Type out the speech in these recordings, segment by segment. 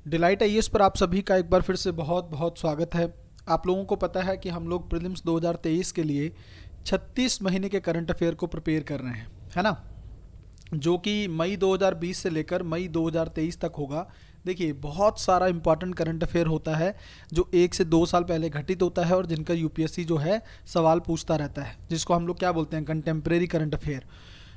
Delight IAS पर आप सभी का एक बार फिर से बहुत बहुत स्वागत है। आप लोगों को पता है कि हम लोग प्रीलिम्स 2023 के लिए 36 महीने के करंट अफेयर को प्रिपेयर कर रहे हैं, है ना, जो कि मई 2020 से लेकर मई 2023 तक होगा। देखिए, बहुत सारा इंपॉर्टेंट करंट अफेयर होता है जो 1 से 2 साल पहले घटित होता है और जिनका यूपीएससी जो है सवाल पूछता रहता है, जिसको हम लोग क्या बोलते हैं, कंटेम्प्रेरी करंट अफेयर,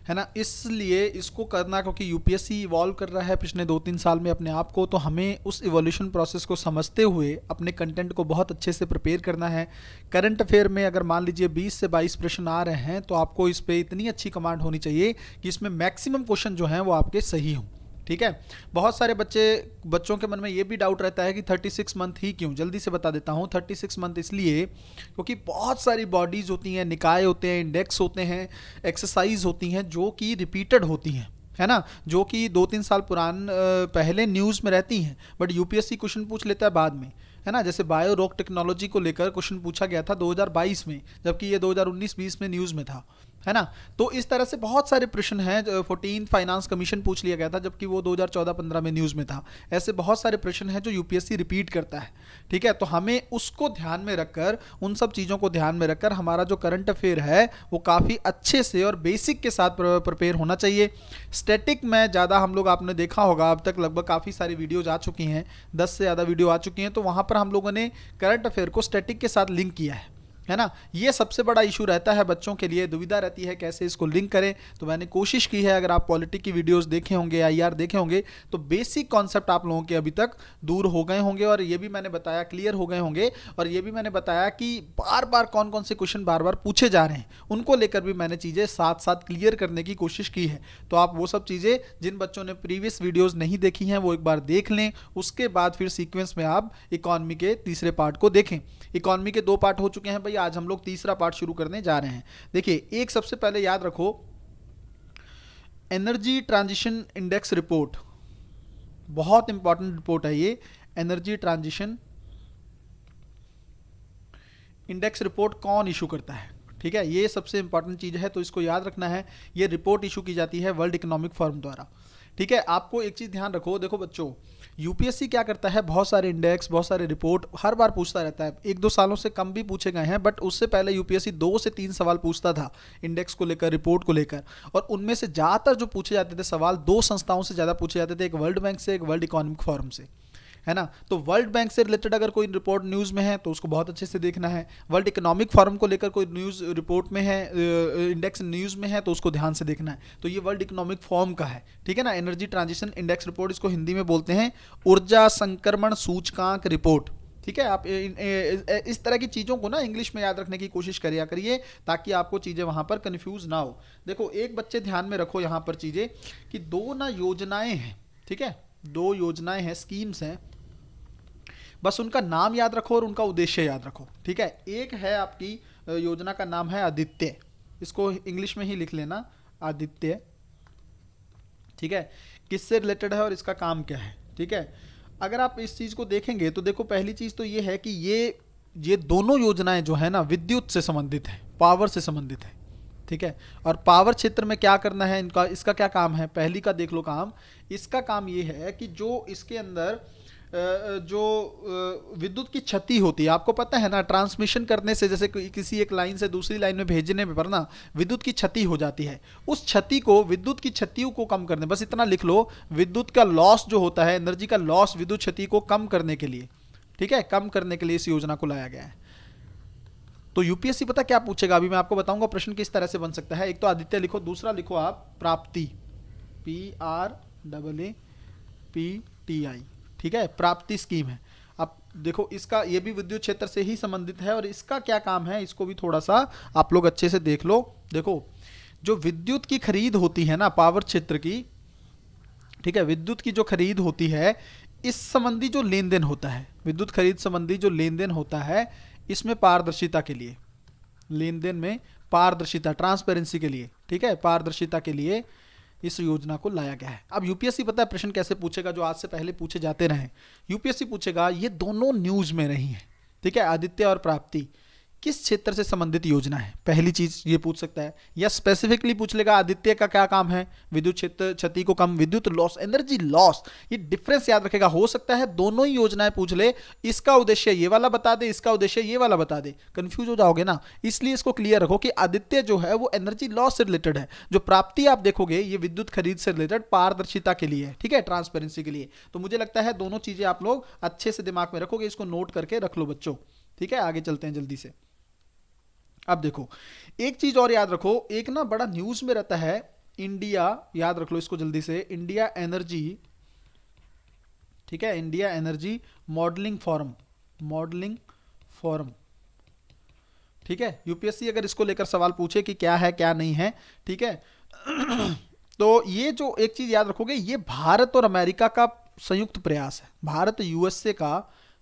है ना। इसलिए इसको करना, क्योंकि यूपीएससी इवॉल्व कर रहा है पिछले 2-3 साल में अपने आप को, तो हमें उस इवोल्यूशन प्रोसेस को समझते हुए अपने कंटेंट को बहुत अच्छे से प्रिपेयर करना है। करंट अफेयर में अगर मान लीजिए 20 से 22 प्रश्न आ रहे हैं तो आपको इस पर इतनी अच्छी कमांड होनी चाहिए कि इसमें मैक्सिमम क्वेश्चन जो हैं वो आपके सही हों। ठीक है। बहुत सारे बच्चों के मन में ये भी डाउट रहता है कि 36 मंथ ही क्यों। जल्दी से बता देता हूँ, 36 मंथ इसलिए क्योंकि बहुत सारी बॉडीज होती हैं, निकाय होते हैं, इंडेक्स होते हैं, एक्सरसाइज होती हैं जो कि रिपीटेड होती हैं, है ना, जो कि 2-3 साल पहले न्यूज़ में रहती हैं, बट यूपीएससी क्वेश्चन पूछ लेता है बाद में, है ना। जैसे बायो रॉक टेक्नोलॉजी को लेकर क्वेश्चन पूछा गया था 2022 में, जबकि ये 2019-20 में न्यूज़ में था, है ना। तो इस तरह से बहुत सारे प्रश्न हैं। 14 फाइनेंस कमीशन पूछ लिया गया था, जबकि वो 2014-15 में न्यूज़ में था। ऐसे बहुत सारे प्रश्न हैं जो यूपीएससी रिपीट करता है। ठीक है, तो हमें उसको ध्यान में रखकर, उन सब चीज़ों को ध्यान में रखकर हमारा जो करंट अफेयर है वो काफ़ी अच्छे से और बेसिक के साथ प्रिपेयर होना चाहिए। स्टैटिक में ज़्यादा हम लोग, आपने देखा होगा अब तक लगभग काफ़ी सारी वीडियोज आ चुकी हैं, 10 से ज़्यादा वीडियो आ चुकी हैं, तो वहाँ पर हम लोगों ने करंट अफेयर को स्टैटिक के साथ लिंक किया है ना। ये सबसे बड़ा इशू रहता है, बच्चों के लिए दुविधा रहती है कैसे इसको लिंक करें। तो मैंने कोशिश की है, अगर आप पॉलिटिक की वीडियोस देखे होंगे, आईआर देखे होंगे, तो बेसिक कॉन्सेप्ट आप लोगों के अभी तक दूर हो गए होंगे और ये भी मैंने बताया, क्लियर हो गए होंगे। और ये भी मैंने बताया कि बार बार कौन कौन से क्वेश्चन बार बार पूछे जा रहे हैं, उनको लेकर भी मैंने चीज़ें साथ साथ क्लियर करने की कोशिश की है। तो आप वो सब चीज़ें, जिन बच्चों ने प्रीवियस वीडियोज़ नहीं देखी हैं, वो एक बार देख लें। उसके बाद फिर सीक्वेंस में आप इकॉनमी के तीसरे पार्ट को देखें। इकॉनमी के 2 पार्ट हो चुके हैं भाई, आज हम लोग तीसरा पार्ट शुरू करने जा रहे हैं। देखिए, एक सबसे पहले याद रखो, एनर्जी ट्रांजिशन इंडेक्स रिपोर्ट, बहुत इंपॉर्टेंट रिपोर्ट है ये। एनर्जी ट्रांजिशन इंडेक्स रिपोर्ट कौन इशू करता है? ठीक है, ये सबसे इंपॉर्टेंट चीज़ है, तो इसको याद रखना है। ये रिपोर्ट इशू की जाती है वर्ल्ड इकोनॉमिक फोरम द्वारा। ठीक है, आपको एक चीज़ ध्यान रखो, देखो बच्चों, यूपीएससी क्या करता है, बहुत सारे इंडेक्स, बहुत सारे रिपोर्ट हर बार पूछता रहता है। 1-2 सालों से कम भी पूछे गए हैं, बट उससे पहले यूपीएससी 2 से 3 सवाल पूछता था इंडेक्स को लेकर, रिपोर्ट को लेकर। और उनमें से ज़्यादातर जो पूछे जाते थे सवाल, 2 संस्थाओं से ज़्यादा पूछे जाते थे, एक वर्ल्ड बैंक से, एक वर्ल्ड इकोनॉमिक फोरम से, है ना। तो वर्ल्ड बैंक से रिलेटेड अगर कोई रिपोर्ट न्यूज़ में है तो उसको बहुत अच्छे से देखना है। वर्ल्ड इकोनॉमिक फोरम को लेकर कोई न्यूज़ रिपोर्ट में है, इंडेक्स न्यूज़ में है, तो उसको ध्यान से देखना है। तो ये वर्ल्ड इकोनॉमिक फोरम का है, ठीक है ना। एनर्जी ट्रांजिशन इंडेक्स रिपोर्ट, इसको हिंदी में बोलते हैं ऊर्जा संक्रमण सूचकांक रिपोर्ट। ठीक है, आप इस तरह की चीज़ों को ना इंग्लिश में याद रखने की कोशिश करिए करिए, ताकि आपको चीज़ें वहाँ पर कन्फ्यूज़ ना हो। देखो, एक बच्चे ध्यान में रखो यहाँ पर चीज़ें कि 2 ना योजनाएं हैं, ठीक है, 2 योजनाएं हैं, स्कीम्स हैं। बस उनका नाम याद रखो और उनका उद्देश्य याद रखो। ठीक है, एक है आपकी योजना का नाम है आदित्य, इसको इंग्लिश में ही लिख लेना, आदित्य। ठीक है, किससे रिलेटेड है और इसका काम क्या है? ठीक है, अगर आप इस चीज़ को देखेंगे तो देखो, पहली चीज़ तो ये है कि ये दोनों योजनाएं जो है ना, विद्युत से संबंधित है, पावर से संबंधित है। ठीक है, और पावर क्षेत्र में क्या करना है इनका, इसका क्या काम है? पहली का देख लो काम, इसका काम ये है कि जो इसके अंदर जो विद्युत की क्षति होती है, आपको पता है ना, ट्रांसमिशन करने से, जैसे किसी एक लाइन से दूसरी लाइन में भेजने पर ना विद्युत की क्षति हो जाती है। उस क्षति को, विद्युत की क्षतियों को कम करने, बस इतना लिख लो, विद्युत का लॉस जो होता है, एनर्जी का लॉस विद्युत क्षति को कम करने के लिए, ठीक है, कम करने के लिए इस योजना को लाया गया है। तो यूपीएससी पता क्या पूछेगा, अभी मैं आपको बताऊंगा प्रश्न किस तरह से बन सकता है। एक तो आदित्य लिखो, दूसरा लिखो आप प्राप्ति, PRAAPTI। ठीक है, प्राप्ति स्कीम है। अब देखो, इसका ये भी विद्युत क्षेत्र से ही संबंधित है, और इसका क्या काम है इसको भी थोड़ा सा आप लोग अच्छे से देख लो। देखो, जो विद्युत की खरीद होती है ना, पावर क्षेत्र की, ठीक है, विद्युत की जो खरीद होती है, इस संबंधी जो लेन देन होता है, विद्युत खरीद संबंधी जो लेन देन होता है, इसमें पारदर्शिता के लिए, लेन देन में पारदर्शिता, ट्रांसपेरेंसी के लिए, ठीक है, पारदर्शिता के लिए इस योजना को लाया गया है। अब यूपीएससी पता है प्रश्न कैसे पूछेगा, जो आज से पहले पूछे जाते रहे। यूपीएससी पूछेगा, ये दोनों न्यूज में रही हैं, ठीक है, आदित्य और प्राप्ति, किस क्षेत्र से संबंधित योजना है, पहली चीज ये पूछ सकता है। या स्पेसिफिकली पूछ लेगा आदित्य का क्या काम है, विद्युत क्षेत्र क्षति को कम, विद्युत लॉस, एनर्जी लॉस, ये डिफरेंस याद रखेगा। हो सकता है दोनों ही योजनाएं पूछ ले, इसका उद्देश्य ये वाला बता दे, इसका उद्देश्य ये वाला बता दे, कंफ्यूज हो जाओगे ना। इसलिए इसको क्लियर रखो कि आदित्य जो है वो एनर्जी लॉस से रिलेटेड है, जो प्राप्ति आप देखोगे ये विद्युत खरीद से रिलेटेड पारदर्शिता के लिए है, ठीक है, ट्रांसपेरेंसी के लिए। तो मुझे लगता है दोनों चीजें आप लोग अच्छे से दिमाग में रखोगे, इसको नोट करके रख लो बच्चों, ठीक है। आगे चलते हैं जल्दी से। अब देखो एक चीज और याद रखो, एक ना बड़ा न्यूज में रहता है इंडिया, याद रख लो इसको जल्दी से, इंडिया एनर्जी, ठीक है, India energy modelling forum, modelling forum, ठीक है। यूपीएससी अगर इसको लेकर सवाल पूछे कि क्या है क्या नहीं है, ठीक है, तो ये जो एक चीज याद रखोगे, ये भारत और अमेरिका का संयुक्त प्रयास है, भारत यूएसए का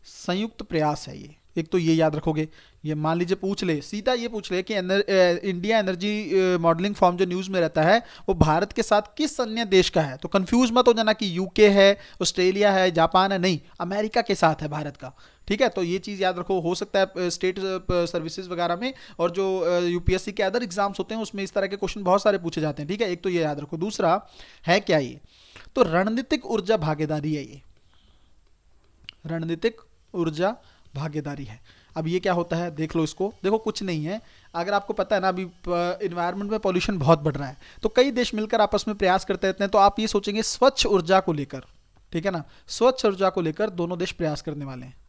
संयुक्त प्रयास है ये। एक तो ये याद रखोगे, ये मान लीजिए पूछ ले, सीधा ये पूछ ले कि इंडिया एनर्जी मॉडलिंग फॉर्म जो न्यूज़ में रहता है वो भारत के साथ किस अन्य देश का है। तो कंफ्यूज मत हो जाना कि यूके है, ऑस्ट्रेलिया है, जापान है, नहीं, अमेरिका के साथ है भारत का, ठीक है। तो ये चीज़ याद रखो। हो सकता है स्टेट सर्विसेज वगैरह में और जो यूपीएससी के अदर एग्जाम्स होते हैं उसमें इस तरह के क्वेश्चन बहुत सारे पूछे जाते हैं, ठीक है। एक तो ये याद रखो। दूसरा है क्या ये, तो रणनीतिक ऊर्जा भागीदारी है, ये रणनीतिक ऊर्जा भागीदारी है। अब ये क्या होता है देख लो इसको, देखो कुछ नहीं है, अगर आपको पता है ना अभी इन्वायरमेंट में पॉल्यूशन बहुत बढ़ रहा है, तो कई देश मिलकर आपस में प्रयास करते रहते हैं, तो आप ये सोचेंगे स्वच्छ ऊर्जा को लेकर, ठीक है ना, स्वच्छ ऊर्जा को लेकर दोनों देश प्रयास करने वाले हैं।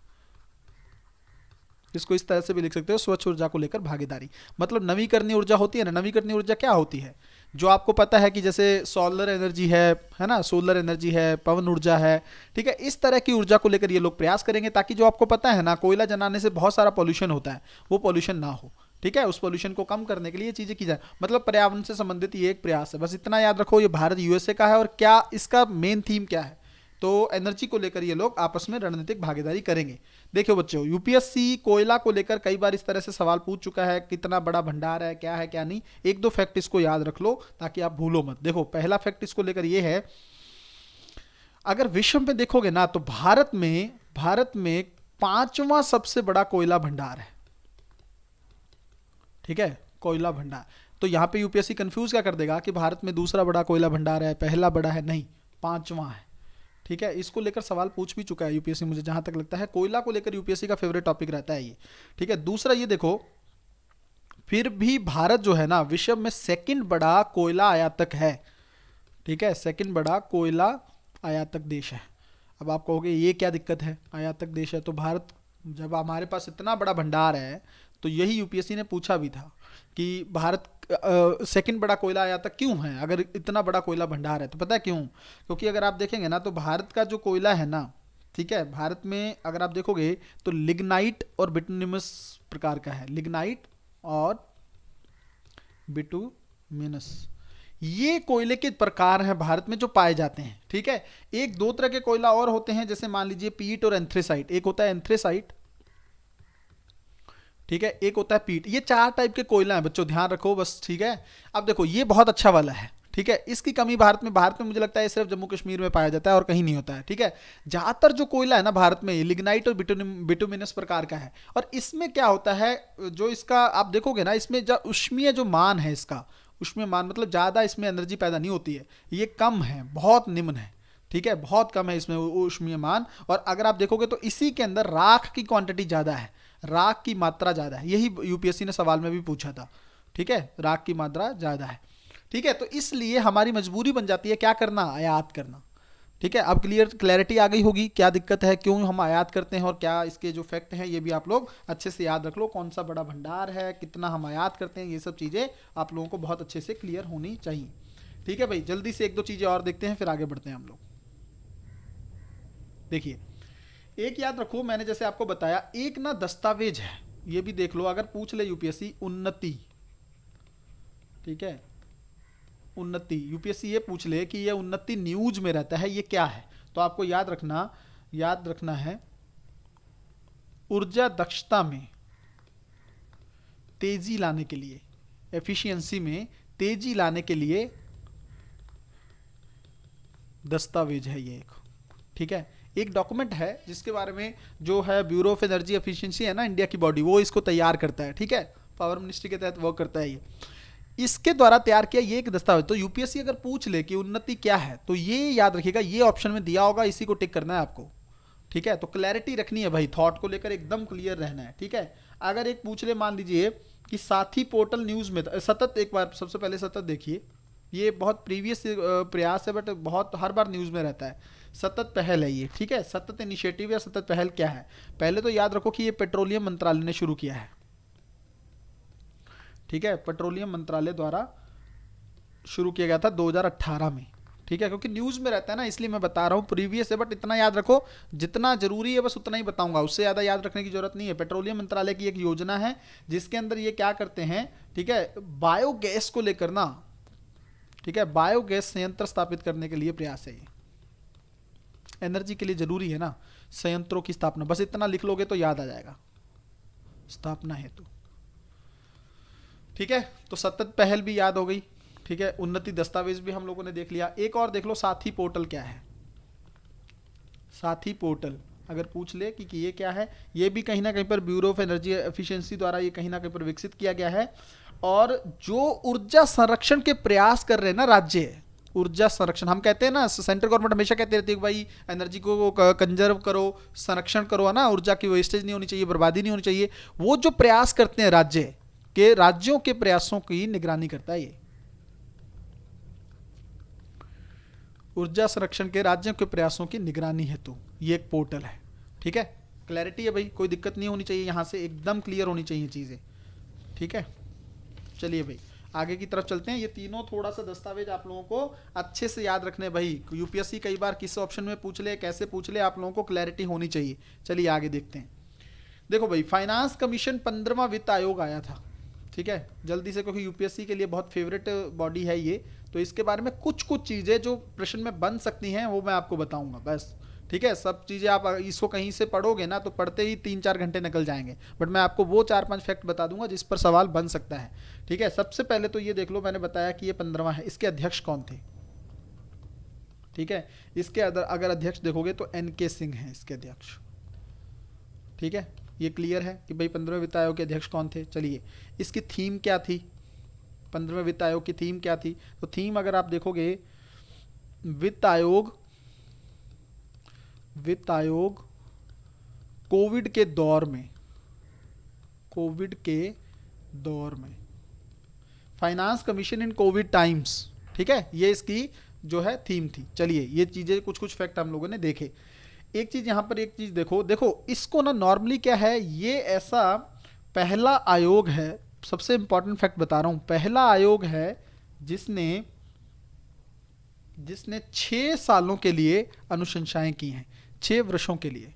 इसको इस तरह से भी लिख सकते हो, स्वच्छ ऊर्जा को लेकर भागीदारी, मतलब नवीकरणीय ऊर्जा होती है ना, नवीकरणीय ऊर्जा क्या होती है, जो आपको पता है कि जैसे सोलर एनर्जी है ना, सोलर एनर्जी है, पवन ऊर्जा है, ठीक है, इस तरह की ऊर्जा को लेकर ये लोग प्रयास करेंगे, ताकि जो आपको पता है ना कोयला जलाने से बहुत सारा पॉल्यूशन होता है, वो पॉल्यूशन ना हो, ठीक है, उस पॉल्यूशन को कम करने के लिए ये चीजें की जाए, मतलब पर्यावरण से संबंधित ये एक प्रयास है। बस इतना याद रखो, ये भारत यूएसए का है, और क्या इसका मेन थीम क्या है, तो एनर्जी को लेकर ये लोग आपस में रणनीतिक भागीदारी करेंगे। देखियो बच्चों, यूपीएससी कोयला को लेकर कई बार इस तरह से सवाल पूछ चुका है, कितना बड़ा भंडार है क्या नहीं, एक दो फैक्ट इसको याद रख लो ताकि आप भूलो मत। देखो पहला फैक्ट इसको लेकर ये है, अगर विश्व में देखोगे ना तो भारत में 5वां सबसे बड़ा कोयला भंडार है, ठीक है, कोयला भंडार। तो यहां पे यूपीएससी कंफ्यूज क्या कर देगा कि भारत में दूसरा बड़ा कोयला भंडार है, पहला बड़ा है, नहीं, 5वां है, ठीक है। इसको लेकर सवाल पूछ भी चुका है यूपीएससी, मुझे जहां तक लगता है कोयला को लेकर यूपीएससी का फेवरेट टॉपिक रहता है ये, ठीक है। दूसरा ये देखो, फिर भी भारत जो है ना विश्व में सेकंड बड़ा कोयला आयातक है, ठीक है, सेकंड बड़ा कोयला आयातक देश है। अब आप कहोगे ये क्या दिक्कत है, आयातक देश है तो भारत, जब हमारे पास इतना बड़ा भंडार है, तो यही यूपीएससी ने पूछा भी था कि भारत सेकंड बड़ा कोयला आयातक क्यों है, अगर इतना बड़ा कोयला भंडार है, तो पता है क्यों, क्योंकि अगर आप देखेंगे ना तो भारत का जो कोयला है ना, ठीक है, भारत में अगर आप देखोगे तो लिग्नाइट और बिटुमिनस प्रकार का है, लिग्नाइट और बिटुमिनस, ये कोयले के प्रकार हैं भारत में जो पाए जाते हैं, ठीक है। एक दो तरह के कोयला और होते हैं, जैसे मान लीजिए पीट और एंथ्रेसाइट, एक होता है एंथ्रेसाइट, ठीक है, एक होता है पीट, ये 4 टाइप के कोयला है बच्चों, ध्यान रखो बस, ठीक है। अब देखो ये बहुत अच्छा वाला है, ठीक है, इसकी कमी भारत में मुझे लगता है सिर्फ जम्मू कश्मीर में पाया जाता है और कहीं नहीं होता है, ठीक है। ज्यादातर जो कोयला है ना भारत में लिग्नाइट और बिटुमिनस प्रकार का है, और इसमें क्या होता है, जो इसका आप देखोगे ना, इसमें जो ऊष्मीय जो मान है इसका, ऊष्मीय मान मतलब ज्यादा इसमें एनर्जी पैदा नहीं होती है, ये कम है, बहुत निम्न है, ठीक है, बहुत कम है इसमें ऊष्मीय मान। और अगर आप देखोगे तो इसी के अंदर राख की क्वांटिटी ज्यादा है, राख की मात्रा ज्यादा है, यही यूपीएससी ने सवाल में भी पूछा था, ठीक है, राख की मात्रा ज्यादा है, ठीक है। तो इसलिए हमारी मजबूरी बन जाती है क्या करना, आयात करना, ठीक है। अब क्लैरिटी आ गई होगी क्या दिक्कत है, क्यों हम आयात करते हैं, और क्या इसके जो फैक्ट हैं ये भी आप लोग अच्छे से याद रख लो, कौन सा बड़ा भंडार है, कितना हम आयात करते हैं, ये सब चीजें आप लोगों को बहुत अच्छे से क्लियर होनी चाहिए, ठीक है भाई। जल्दी से एक दो चीजें और देखते हैं फिर आगे बढ़ते हैं हम लोग। देखिए एक याद रखो, मैंने जैसे आपको बताया एक ना दस्तावेज है, ये भी देख लो, अगर पूछ ले यूपीएससी उन्नति, ठीक है, उन्नति, यूपीएससी ये पूछ ले कि ये उन्नति न्यूज में रहता है, ये क्या है, तो आपको याद रखना है ऊर्जा दक्षता में तेजी लाने के लिए, एफिशिएंसी में तेजी लाने के लिए दस्तावेज है ये एक, ठीक है। एक डॉक्यूमेंट है जिसके बारे में जो है ब्यूरो ऑफ एनर्जी एफिशिएंसी है ना इंडिया की बॉडी, वो इसको तैयार करता है, ठीक है, पावर मिनिस्ट्री के तहत वर्क करता है ये, इसके द्वारा तैयार किया ये एक दस्तावेज। तो यूपीएससी अगर पूछ ले कि उन्नति क्या है तो ये याद रखिएगा, ये ऑप्शन में दिया होगा, इसी को टिक करना है आपको, ठीक है। तो क्लैरिटी रखनी है भाई, थॉट को लेकर एकदम क्लियर रहना है, ठीक है। अगर एक पूछ ले मान लीजिए कि साथी पोर्टल न्यूज में सतत, एक बार सबसे पहले सतत देखिए, ये बहुत प्रीवियस प्रयास है बट बहुत हर बार न्यूज में रहता है। सतत पहल है ये, ठीक है। सतत इनिशिएटिव या सतत पहल क्या है, पहले तो याद रखो कि ये पेट्रोलियम मंत्रालय ने शुरू किया है, ठीक है, पेट्रोलियम मंत्रालय द्वारा शुरू किया गया था 2018 में, ठीक है। क्योंकि न्यूज में रहता है ना इसलिए मैं बता रहा हूं, प्रीवियस है बट इतना याद रखो, जितना जरूरी है बस उतना ही बताऊंगा, उससे ज्यादा याद रखने की जरूरत नहीं है। पेट्रोलियम मंत्रालय की एक योजना है जिसके अंदर ये क्या करते हैं, ठीक है, बायोगैस को लेकर ना, ठीक है, बायोगैस संयंत्र स्थापित करने के लिए प्रयास है ये। एनर्जी के लिए जरूरी है ना संयंत्रों की स्थापना, बस इतना लिख लोगे तो याद आ जाएगा, स्थापना हेतु, ठीक है। तो सतत पहल भी याद हो गई, ठीक है। उन्नति दस्तावेज भी हम लोगों ने देख लिया। एक और देख लो, साथी पोर्टल क्या है। साथी पोर्टल अगर पूछ ले कि ये क्या है, ये भी कहीं ना कहीं पर ब्यूरो ऑफ एनर्जी एफिशिएंसी द्वारा ये कहीं ना कहीं पर विकसित किया गया है। और जो ऊर्जा संरक्षण के प्रयास कर रहे हैं ना राज्य, ऊर्जा संरक्षण हम कहते हैं ना, सेंट्रल गवर्नमेंट हमेशा कहते रहती है कि भाई एनर्जी को कंजर्व करो, संरक्षण करो, है ना, ऊर्जा की वेस्टेज नहीं होनी चाहिए, बर्बादी नहीं होनी चाहिए। वो जो प्रयास करते हैं राज्य के, राज्यों के प्रयासों की निगरानी करता है ये। ऊर्जा संरक्षण के राज्यों के प्रयासों की निगरानी हेतु ये एक पोर्टल है, ठीक है। क्लैरिटी है भाई, कोई दिक्कत नहीं होनी चाहिए, यहां से एकदम क्लियर होनी चाहिए चीजें, ठीक है। चलिए भाई आगे की तरफ चलते हैं। ये तीनों थोड़ा सा दस्तावेज आप लोगों को अच्छे से याद रखने भाई, यूपीएससी कई बार किस ऑप्शन में पूछ ले, कैसे पूछ ले, आप लोगों को क्लैरिटी होनी चाहिए। चलिए आगे देखते हैं। देखो भाई, फाइनेंस कमीशन 15वां वित्त आयोग आया था, ठीक है, जल्दी से, क्योंकि यूपीएससी के लिए बहुत फेवरेट बॉडी है ये, तो इसके बारे में कुछ कुछ चीजें जो प्रश्न में बन सकती हैं वो मैं आपको बताऊंगा बस, ठीक है। सब चीजें आप इसको कहीं से पढ़ोगे ना तो पढ़ते ही 3-4 घंटे निकल जाएंगे, बट मैं आपको वो 4-5 फैक्ट बता दूंगा जिस पर सवाल बन सकता है, ठीक है। सबसे पहले तो ये देख लो, मैंने बताया कि ये 15वां है, इसके अध्यक्ष कौन थे, ठीक है। इसके अगर अध्यक्ष देखोगे तो NK सिंह है इसके अध्यक्ष, ठीक है। ये क्लियर है कि भाई 15वें वित्त आयोग के अध्यक्ष कौन थे। चलिए इसकी थीम क्या थी, 15वें वित्त आयोग की थीम क्या थी, तो थीम अगर आप देखोगे, वित्त आयोग कोविड के दौर में, फाइनेंस कमीशन इन कोविड टाइम्स, ठीक है, ये इसकी जो है थीम थी। चलिए ये चीजें कुछ कुछ फैक्ट हम लोगों ने देखे। एक चीज यहां पर, एक चीज देखो इसको ना, नॉर्मली क्या है, ये ऐसा पहला आयोग है, सबसे इंपॉर्टेंट फैक्ट बता रहा हूं, पहला आयोग है जिसने 6 सालों के लिए अनुशंसाएं की हैं, 6 वर्षों के लिए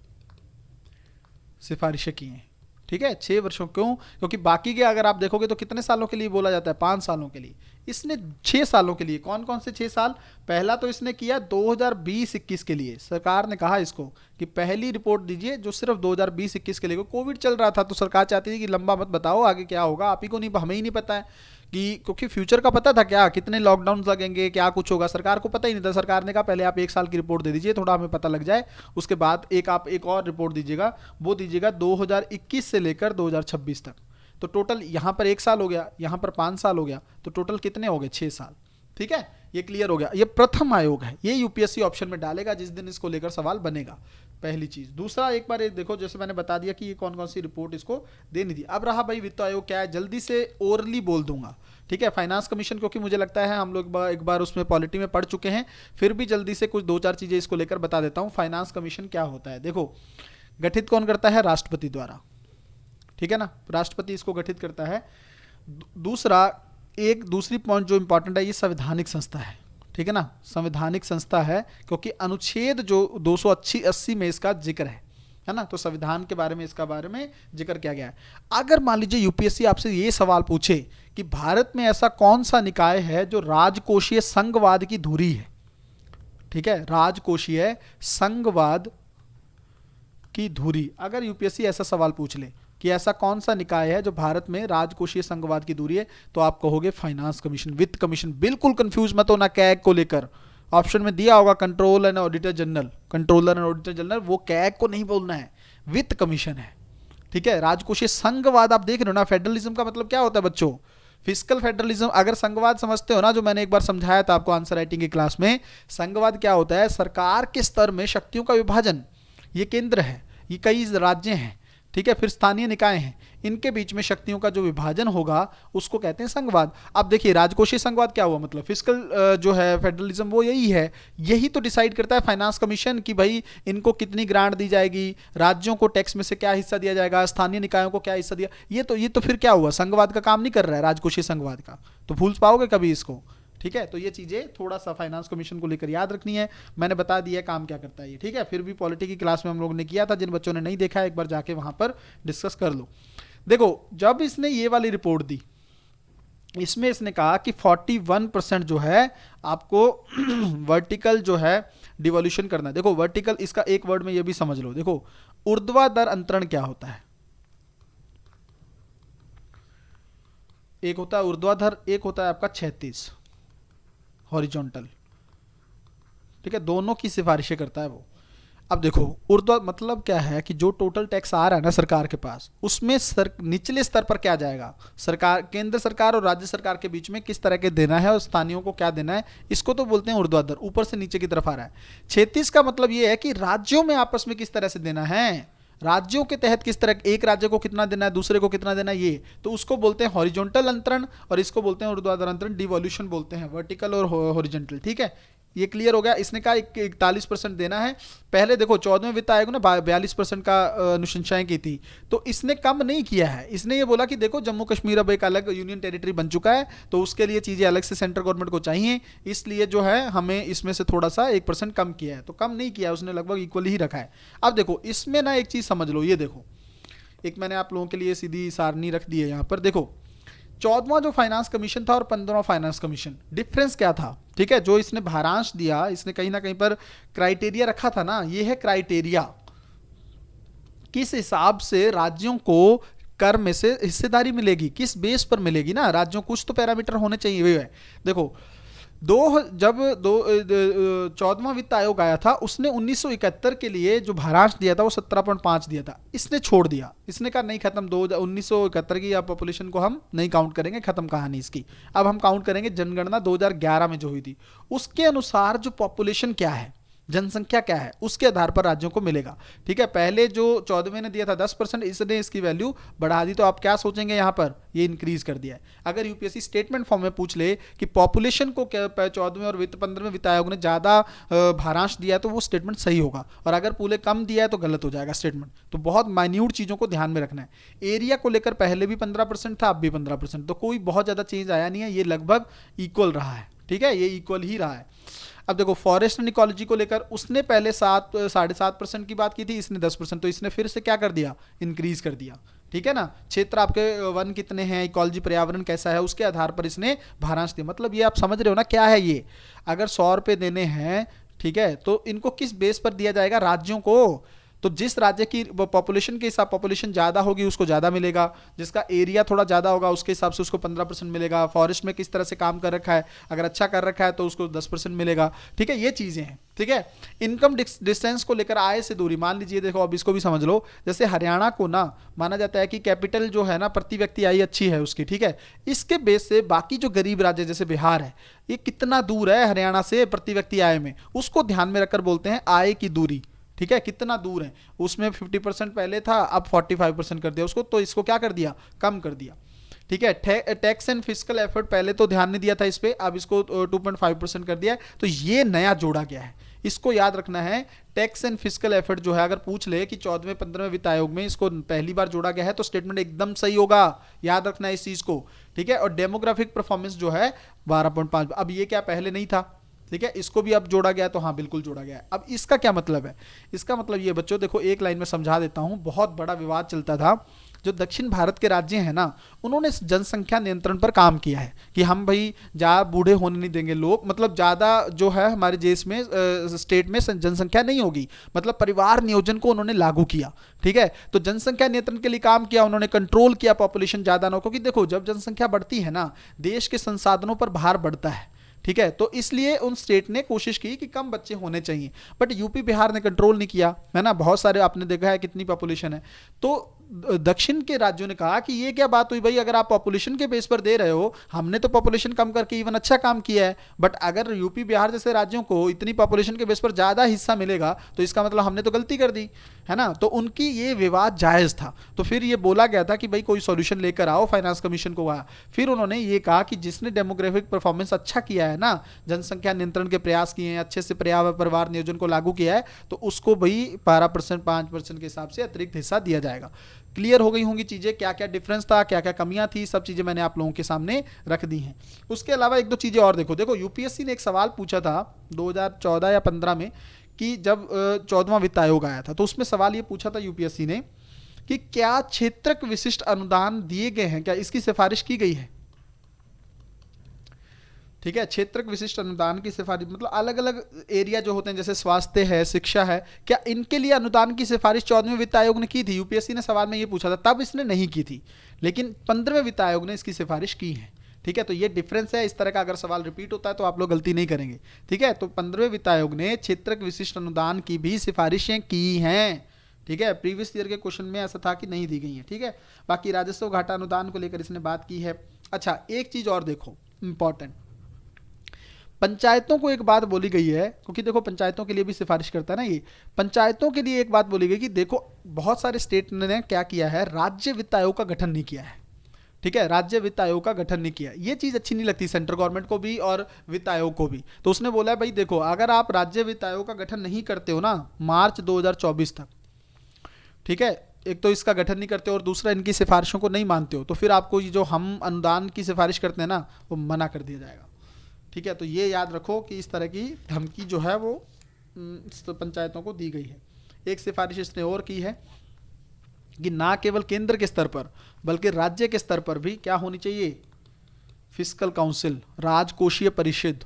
सिफारिशें की हैं, ठीक है। 6 वर्षों, क्यों, क्योंकि बाकी के अगर आप देखोगे तो कितने सालों के लिए बोला जाता है, 5 सालों के लिए, इसने 6 सालों के लिए। कौन कौन से 6 साल, पहला तो इसने किया 2020-21 के लिए, सरकार ने कहा इसको कि पहली रिपोर्ट दीजिए जो सिर्फ 2020-21 के लिए, कोविड चल रहा था तो सरकार चाहती थी कि लंबा मत बताओ आगे क्या होगा, आप ही को नहीं, हमें ही नहीं पता है कि, क्योंकि फ्यूचर का पता था क्या, कितने लॉकडाउन लगेंगे, क्या कुछ होगा, सरकार को पता ही नहीं था। सरकार ने कहा पहले आप 1 साल की रिपोर्ट दे दीजिए, थोड़ा हमें पता लग जाए, उसके बाद आप एक और रिपोर्ट दीजिएगा, वो दीजिएगा 2021 से लेकर 2026 तक। तो टोटल यहां पर 1 साल हो गया, यहां पर 5 साल हो गया, तो टोटल कितने हो गए, 6 साल, ठीक है। ये क्लियर हो गया, ये प्रथम आयोग है, ये यूपीएससी ऑप्शन में डालेगा जिस दिन इसको लेकर सवाल बनेगा, पहली चीज। दूसरा, एक बार देखो, जैसे मैंने बता दिया कि ये कौन कौन सी रिपोर्ट इसको देनी थी। अब रहा भाई वित्त आयोग क्या है, जल्दी से ओरली बोल दूंगा, ठीक है। फाइनेंस कमीशन, क्योंकि मुझे लगता है हम लोग एक बार उसमें पॉलिटी में पढ़ चुके हैं, फिर भी जल्दी से कुछ 2-4 चीजें इसको लेकर बता देता हूं। फाइनेंस कमीशन क्या होता है, देखो गठित कौन करता है, राष्ट्रपति द्वारा, ठीक है ना, राष्ट्रपति इसको गठित करता है। दूसरी पॉइंट जो इंपॉर्टेंट है, ये संवैधानिक संस्था है, ठीक है ना, संवैधानिक संस्था है, क्योंकि अनुच्छेद जो 280 में इसका जिक्र है ना, तो संविधान के बारे में, इसका बारे में जिक्र किया गया है। अगर मान लीजिए यूपीएससी आपसे ये सवाल पूछे कि भारत में ऐसा कौन सा निकाय है जो राजकोषीय संघवाद की धुरी है, ठीक है, राजकोषीय संघवाद की धुरी, अगर यूपीएससी ऐसा सवाल पूछ ले कि ऐसा कौन सा निकाय है जो भारत में राजकोषीय संघवाद की दूरी है, तो आप कहोगे फाइनेंस कमीशन, वित्त कमीशन। बिल्कुल कंफ्यूज मत होना कैग को लेकर, ऑप्शन में दिया होगा control and auditor general, controller and auditor general, वो कैग को नहीं बोलना है, वित्त कमीशन है। ठीक है, राजकोषीय संघवाद आप देख रहे हो ना, फेडरलिज्म का मतलब क्या होता है बच्चों, फिजिकल फेडरलिज्म। अगर संघवाद समझते हो ना, जो मैंने एक बार समझाया था आपको आंसर राइटिंग की क्लास में, संघवाद क्या होता है, सरकार के स्तर में शक्तियों का विभाजन, ये केंद्र है, ये कई राज्य हैं, ठीक है, फिर स्थानीय निकाय हैं, इनके बीच में शक्तियों का जो विभाजन होगा उसको कहते हैं संघवाद। अब देखिए राजकोषीय संघवाद क्या हुआ, मतलब फिजिकल जो है फेडरलिज्म वो यही है, यही तो डिसाइड करता है फाइनेंस कमीशन कि भाई इनको कितनी ग्रांट दी जाएगी, राज्यों को टैक्स में से क्या हिस्सा दिया जाएगा, स्थानीय निकायों को क्या हिस्सा दिया, ये तो फिर क्या हुआ, संघवाद का काम नहीं कर रहा है, राजकोषीय संघवाद का, तो भूल पाओगे कभी इसको। ठीक है, तो ये चीज़ें थोड़ा सा फाइनेंस कमीशन को लेकर याद रखनी है, मैंने बता दिया काम क्या करता है ये। ठीक है, फिर भी पॉलिटी की क्लास में हम लोगों ने किया था, जिन बच्चों ने नहीं देखा है एक बार जाके वहां पर डिस्कस कर लो। देखो जब इसने ये वाली रिपोर्ट दी, इसमें इसने कहा कि 41% जो है आपको वर्टिकल जो है डिवोल्यूशन करना है। देखो वर्टिकल, इसका एक वर्ड में ये भी समझ लो, देखो ऊर्ध्वाधर अंतरण क्या होता है, एक होता है ऊर्ध्वाधर, एक होता है आपका क्षैतिज हॉरिजॉन्टल। ठीक है, दोनों की सिफारिशें करता है वो। अब देखो ऊर्ध्वा मतलब क्या है कि जो टोटल टैक्स आ रहा है ना सरकार के पास, उसमें निचले स्तर पर क्या जाएगा, सरकार, केंद्र सरकार और राज्य सरकार के बीच में किस तरह के देना है और स्थानीयों को क्या देना है, इसको तो बोलते हैं ऊर्ध्वाधर, ऊपर से नीचे की तरफ आ रहा है। क्षैतिज का मतलब ये है कि राज्यों में आपस में किस तरह से देना है, राज्यों के तहत किस तरह, एक राज्य को कितना देना है, दूसरे को कितना देना है, ये तो उसको बोलते हैं हॉरिजॉन्टल अंतरण, और इसको बोलते हैं ऊर्ध्वाधर अंतरण, डिवोल्यूशन बोलते हैं, वर्टिकल और हॉरिजॉन्टल। ठीक है, ये क्लियर हो गया। इसने कहा 41% देना है। पहले देखो 14वें वित्त आयोग ने 42% का अनुशंसाएं की थी, तो इसने कम नहीं किया है, इसने ये बोला कि देखो जम्मू कश्मीर अब एक अलग यूनियन टेरिटरी बन चुका है, तो उसके लिए चीज़ें अलग से सेंट्रल गवर्नमेंट को चाहिए, इसलिए जो है हमें इसमें से थोड़ा सा 1% कम किया है, तो कम नहीं किया, उसने लगभग इक्वली ही रखा है। अब देखो इसमें ना एक चीज़ समझ लो, ये देखो एक मैंने आप लोगों के लिए सीधी सारणी रख दी है यहाँ पर। देखो 14वां जो फाइनेंस कमीशन था और 15वां फाइनेंस कमीशन, डिफरेंस क्या था। ठीक है, जो इसने भारांश दिया, इसने कहीं ना कहीं पर क्राइटेरिया रखा था ना, ये है क्राइटेरिया, किस हिसाब से राज्यों को कर में से हिस्सेदारी मिलेगी, किस बेस पर मिलेगी ना, राज्यों कुछ तो पैरामीटर होने चाहिए। वे है देखो जब 14वां वित्त आयोग आया था, उसने 1971 के लिए जो भारांश दिया था वो 17.5 दिया था, इसने छोड़ दिया, इसने कहा नहीं खत्म, 1971 की पॉपुलेशन को हम नहीं काउंट करेंगे, खत्म कहानी इसकी। अब हम काउंट करेंगे जनगणना 2011 में जो हुई थी, उसके अनुसार जो पॉपुलेशन क्या है, जनसंख्या क्या है, उसके आधार पर राज्यों को मिलेगा। ठीक है, पहले जो 14वें ने दिया था 10%, इसने इसकी वैल्यू बढ़ा दी, तो आप क्या सोचेंगे यहाँ पर, ये इंक्रीज कर दिया है। अगर यूपीएससी स्टेटमेंट फॉर्म में पूछ ले कि पॉपुलेशन को 14वें और 15वें वित्त आयोग ने ज़्यादा भारांश दिया है, तो वो स्टेटमेंट सही होगा, और अगर पूरे कम दिया है तो गलत हो जाएगा स्टेटमेंट। तो बहुत माइन्यूट चीज़ों को ध्यान में रखना है। एरिया को लेकर पहले भी 15% था, अब भी 15%, तो कोई बहुत ज़्यादा चेंज आया नहीं है, ये लगभग इक्वल रहा है। ठीक है, ये इक्वल ही रहा है। अब देखो फॉरेस्ट एंड इकोलॉजी को लेकर उसने पहले 7.5% की बात की थी, इसने 10%, तो इसने फिर से क्या कर दिया, इंक्रीज कर दिया। ठीक है ना, क्षेत्र आपके वन कितने हैं, इकोलॉजी पर्यावरण कैसा है, उसके आधार पर इसने भारांश दिया। मतलब ये आप समझ रहे हो ना क्या है ये, अगर 100 रुपये देने हैं, ठीक है, तो इनको किस बेस पर दिया जाएगा, राज्यों को। तो जिस राज्य की पॉपुलेशन के हिसाब, पॉपुलेशन ज़्यादा होगी उसको ज़्यादा मिलेगा, जिसका एरिया थोड़ा ज़्यादा होगा उसके हिसाब से उसको 15% मिलेगा। फॉरेस्ट में किस तरह से काम कर रखा है, अगर अच्छा कर रखा है तो उसको 10% मिलेगा। ठीक है, ये चीज़ें हैं। ठीक है, इनकम डिस्टेंस को लेकर आय से दूरी, मान लीजिए देखो अब इसको भी समझ लो, जैसे हरियाणा को ना माना जाता है कि कैपिटल जो है ना प्रति व्यक्ति आय अच्छी है उसकी। ठीक है, इसके बेस से बाकी जो गरीब राज्य जैसे बिहार है, ये कितना दूर है हरियाणा से प्रति व्यक्ति आय में, उसको ध्यान में रखकर बोलते हैं आय की दूरी। ठीक है, कितना दूर है, उसमें 50% पहले था, अब 45% कर दिया उसको, तो इसको क्या कर दिया, कम कर दिया। ठीक है, टैक्स एंड फिजिकल एफर्ट पहले तो ध्यान नहीं दिया था इस पे, अब इसको 2.5% कर दिया है, तो ये नया जोड़ा गया है, इसको याद रखना है। टैक्स एंड फिजिकल एफर्ट जो है, अगर पूछ ले कि 14वें 15वें वित्त आयोग में इसको पहली बार जोड़ा गया है, तो स्टेटमेंट एकदम सही होगा, याद रखना है इस चीज को। ठीक है, और डेमोग्राफिक परफॉर्मेंस जो है 12.5, अब ये क्या पहले नहीं था। ठीक है, इसको भी अब जोड़ा गया, तो हाँ बिल्कुल जोड़ा गया है। अब इसका क्या मतलब है, इसका मतलब ये बच्चों देखो एक लाइन में समझा देता हूं, बहुत बड़ा विवाद चलता था, जो दक्षिण भारत के राज्य हैं ना, उन्होंने जनसंख्या नियंत्रण पर काम किया है कि हम भाई ज़्यादा बूढ़े होने नहीं देंगे लोग, मतलब ज़्यादा जो है हमारे देश में स्टेट में जनसंख्या नहीं होगी, मतलब परिवार नियोजन को उन्होंने लागू किया। ठीक है, तो जनसंख्या नियंत्रण के लिए काम किया उन्होंने, कंट्रोल किया पॉपुलेशन ज़्यादा ना हो, क्योंकि देखो जब जनसंख्या बढ़ती है ना, देश के संसाधनों पर भार बढ़ता है। ठीक है, तो इसलिए उन स्टेट ने कोशिश की कि कम बच्चे होने चाहिए, बट यूपी बिहार ने कंट्रोल नहीं किया, है ना। बहुत सारे आपने देखा है कितनी पॉपुलेशन है, तो दक्षिण के राज्यों ने कहा कि ये क्या बात हुई भाई, अगर आप पॉपुलेशन के बेस पर दे रहे हो, हमने तो पॉपुलेशन कम करके इवन अच्छा काम किया है, बट अगर यूपी बिहार जैसे राज्यों को इतनी पॉपुलेशन के बेस पर ज़्यादा हिस्सा मिलेगा तो इसका मतलब हमने तो गलती कर दी, है ना। तो उनकी ये विवाद जायज़ था, तो फिर ये बोला गया था कि भाई कोई सॉल्यूशन लेकर आओ, फाइनेंस कमीशन को आया। फिर उन्होंने ये कहा कि जिसने डेमोग्राफिक परफॉर्मेंस अच्छा किया है ना, जनसंख्या नियंत्रण के प्रयास किए हैं, अच्छे से परिवार नियोजन को लागू किया है, तो उसको भाई 12% 5% के हिसाब से अतिरिक्त हिस्सा दिया जाएगा। क्लियर हो गई होंगी चीज़ें, क्या क्या डिफरेंस था, क्या क्या कमियां थी, सब चीज़ें मैंने आप लोगों के सामने रख दी हैं। उसके अलावा एक दो चीज़ें और देखो यूपीएससी ने एक सवाल पूछा था 2014 या 15 में, कि जब 14वां वित्त आयोग आया था, तो उसमें सवाल ये पूछा था यूपीएससी ने कि क्या क्षेत्रक विशिष्ट अनुदान दिए गए हैं, क्या इसकी सिफारिश की गई है। ठीक है, क्षेत्रक विशिष्ट अनुदान की सिफारिश मतलब अलग अलग एरिया जो होते हैं, जैसे स्वास्थ्य है, शिक्षा है, क्या इनके लिए अनुदान की सिफारिश 14वें वित्त आयोग ने की थी। यूपीएससी ने सवाल में ये पूछा था, तब इसने नहीं की थी, लेकिन 15वें वित्त आयोग ने इसकी सिफारिश की है। ठीक है, तो ये डिफरेंस है। इस तरह का अगर सवाल रिपीट होता है तो आप लोग गलती नहीं करेंगे। ठीक है, तो 15वें वित्त आयोग ने क्षेत्रक विशिष्ट अनुदान की भी सिफारिशें की हैं। ठीक है, प्रीवियस ईयर के क्वेश्चन में ऐसा था कि नहीं दी गई है। ठीक है, बाकी राजस्व घाटा अनुदान को लेकर इसने बात की है। अच्छा, एक चीज और देखो इंपॉर्टेंट, पंचायतों को एक बात बोली गई है, क्योंकि देखो पंचायतों के लिए भी सिफारिश करता है ना ये, पंचायतों के लिए एक बात बोली गई कि देखो बहुत सारे स्टेट ने क्या किया है, राज्य वित्त आयोग का गठन नहीं किया है। ठीक है, राज्य वित्त आयोग का गठन नहीं किया, ये चीज़ अच्छी नहीं लगती सेंट्रल गवर्नमेंट को भी और वित्त आयोग को भी। तो उसने बोला है भाई देखो, अगर आप राज्य वित्त आयोग का गठन नहीं करते हो ना मार्च 2024 तक, ठीक है, एक तो इसका गठन नहीं करते और दूसरा इनकी सिफारिशों को नहीं मानते हो, तो फिर आपको ये जो हम अनुदान की सिफारिश करते हैं ना, वो मना कर दिया जाएगा। ठीक है, तो ये याद रखो कि इस तरह की धमकी जो है वो पंचायतों को दी गई है। एक सिफारिश इसने और की है कि ना केवल केंद्र के स्तर पर बल्कि राज्य के स्तर पर भी क्या होनी चाहिए, फिस्कल काउंसिल, राजकोषीय परिषद।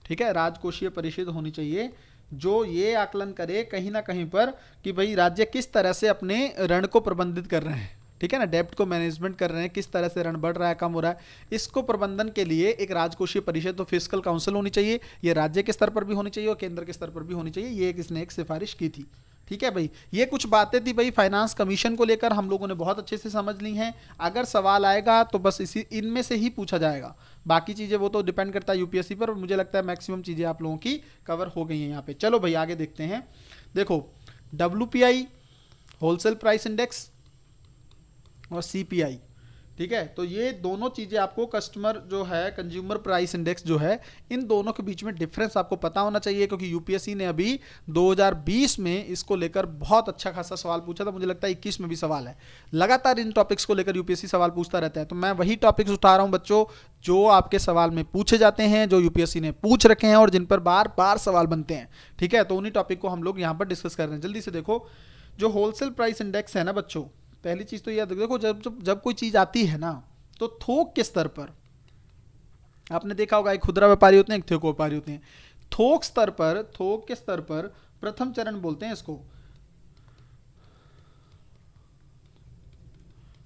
ठीक है, राजकोषीय परिषद होनी चाहिए जो ये आकलन करे कहीं ना कहीं पर कि भाई राज्य किस तरह से अपने ऋण को प्रबंधित कर रहे हैं। ठीक है ना, डेब्ट को मैनेजमेंट कर रहे हैं, किस तरह से ऋण बढ़ रहा है, कम हो रहा है, इसको प्रबंधन के लिए एक राजकोषीय परिषद तो फिस्कल काउंसिल होनी चाहिए। ये राज्य के स्तर पर भी होनी चाहिए और केंद्र के स्तर पर भी होनी चाहिए। ये एक इसने एक सिफारिश की थी। ठीक है भाई, ये कुछ बातें थी भाई फाइनेंस कमीशन को लेकर, हम लोगों ने बहुत अच्छे से समझ ली हैं। अगर सवाल आएगा तो बस इनमें से ही पूछा जाएगा, बाकी चीज़ें वो तो डिपेंड करता है यूपीएससी पर, और मुझे लगता है मैक्सिमम चीज़ें आप लोगों की कवर हो गई हैं यहाँ पे। चलो भाई आगे देखते हैं। देखो WPI होलसेल प्राइस इंडेक्स और CPI, ठीक है, तो ये दोनों चीज़ें आपको कस्टमर जो है कंज्यूमर प्राइस इंडेक्स जो है, इन दोनों के बीच में डिफरेंस आपको पता होना चाहिए, क्योंकि यूपीएससी ने अभी 2020 में इसको लेकर बहुत अच्छा खासा सवाल पूछा था। मुझे लगता है 21 में भी सवाल है। लगातार इन टॉपिक्स को लेकर यूपीएससी सवाल पूछता रहता है, तो मैं वही टॉपिक्स उठा रहा हूँ बच्चों जो आपके सवाल में पूछे जाते हैं, जो यूपीएससी ने पूछ रखे हैं और जिन पर बार बार सवाल बनते हैं। ठीक है, तो उन्हीं टॉपिक को हम लोग यहाँ पर डिस्कस कर रहे हैं। जल्दी से देखो, जो होलसेल प्राइस इंडेक्स है ना बच्चों, पहली चीज तो याद देखो, जब कोई चीज आती है ना तो थोक के स्तर पर, आपने देखा होगा एक खुदरा व्यापारी होते हैं, एक थोक व्यापारी होते हैं। थोक स्तर पर, थोक के स्तर पर प्रथम चरण बोलते हैं इसको,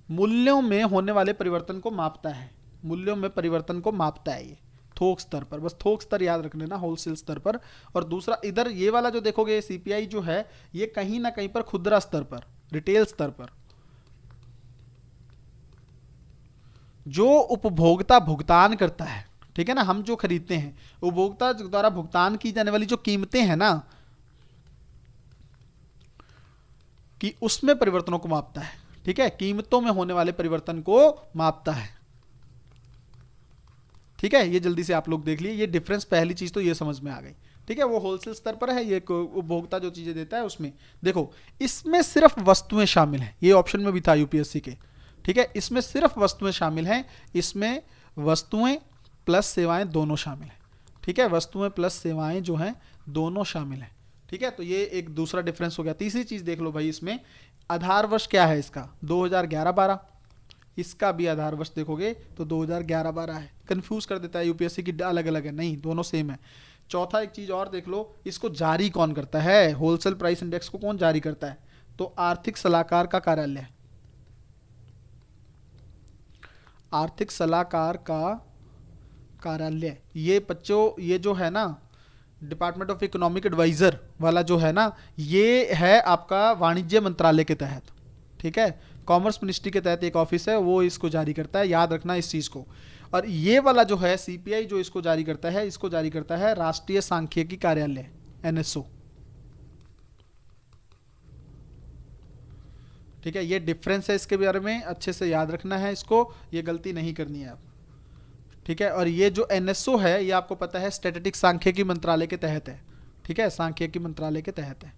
मूल्यों में होने वाले परिवर्तन को मापता है, मूल्यों में परिवर्तन को मापता है ये थोक स्तर पर। बस थोक स्तर याद रख लेना, होलसेल स्तर पर। और दूसरा इधर ये वाला जो देखोगे CPI जो है, ये कहीं ना कहीं पर खुदरा स्तर पर, रिटेल स्तर पर, जो उपभोक्ता भुगतान करता है। ठीक है ना, हम जो खरीदते हैं, उपभोक्ता द्वारा भुगतान की जाने वाली जो कीमतें हैं ना, कि उसमें परिवर्तनों को मापता है। ठीक है, कीमतों में होने वाले परिवर्तन को मापता है। ठीक है, ये जल्दी से आप लोग देख लिए, ये डिफरेंस पहली चीज तो ये समझ में आ गई। ठीक है, वो होलसेल स्तर पर है, ये उपभोक्ता जो चीजें देता है उसमें। देखो इसमें सिर्फ वस्तुएं शामिल हैं, ये ऑप्शन में भी था यूपीएससी के। ठीक है, इसमें सिर्फ वस्तुएं शामिल हैं, इसमें वस्तुएं प्लस सेवाएं दोनों शामिल हैं। ठीक है, वस्तुएं प्लस सेवाएं जो हैं दोनों शामिल हैं। ठीक है, तो ये एक दूसरा डिफरेंस हो गया। तीसरी चीज देख लो भाई, इसमें आधार वर्ष क्या है इसका, 2011-12। इसका भी आधार वर्ष देखोगे तो 2011-12 है। कंफ्यूज कर देता है यूपीएससी की, अलग अलग है, नहीं दोनों सेम है। चौथा एक चीज और देख लो, इसको जारी कौन करता है, होलसेल प्राइस इंडेक्स को कौन जारी करता है, तो आर्थिक सलाहकार का कार्यालय। आर्थिक सलाहकार का कार्यालय, ये बच्चों ये जो है ना डिपार्टमेंट ऑफ इकोनॉमिक एडवाइजर वाला जो है ना, ये है आपका वाणिज्य मंत्रालय के तहत, ठीक है, कॉमर्स मिनिस्ट्री के तहत एक ऑफिस है, वो इसको जारी करता है, याद रखना इस चीज़ को। और ये वाला जो है सीपीआई जो इसको जारी करता है, इसको जारी करता है राष्ट्रीय सांख्यिकी कार्यालय, एनएसओ, ठीक है। ये डिफरेंस है, इसके बारे में अच्छे से याद रखना है इसको, ये गलती नहीं करनी है आप, ठीक है। और ये जो एनएसओ है ये आपको पता है स्टैटिस्टिक्स सांख्यिकी मंत्रालय के तहत है, ठीक है, सांख्यिकी मंत्रालय के तहत है,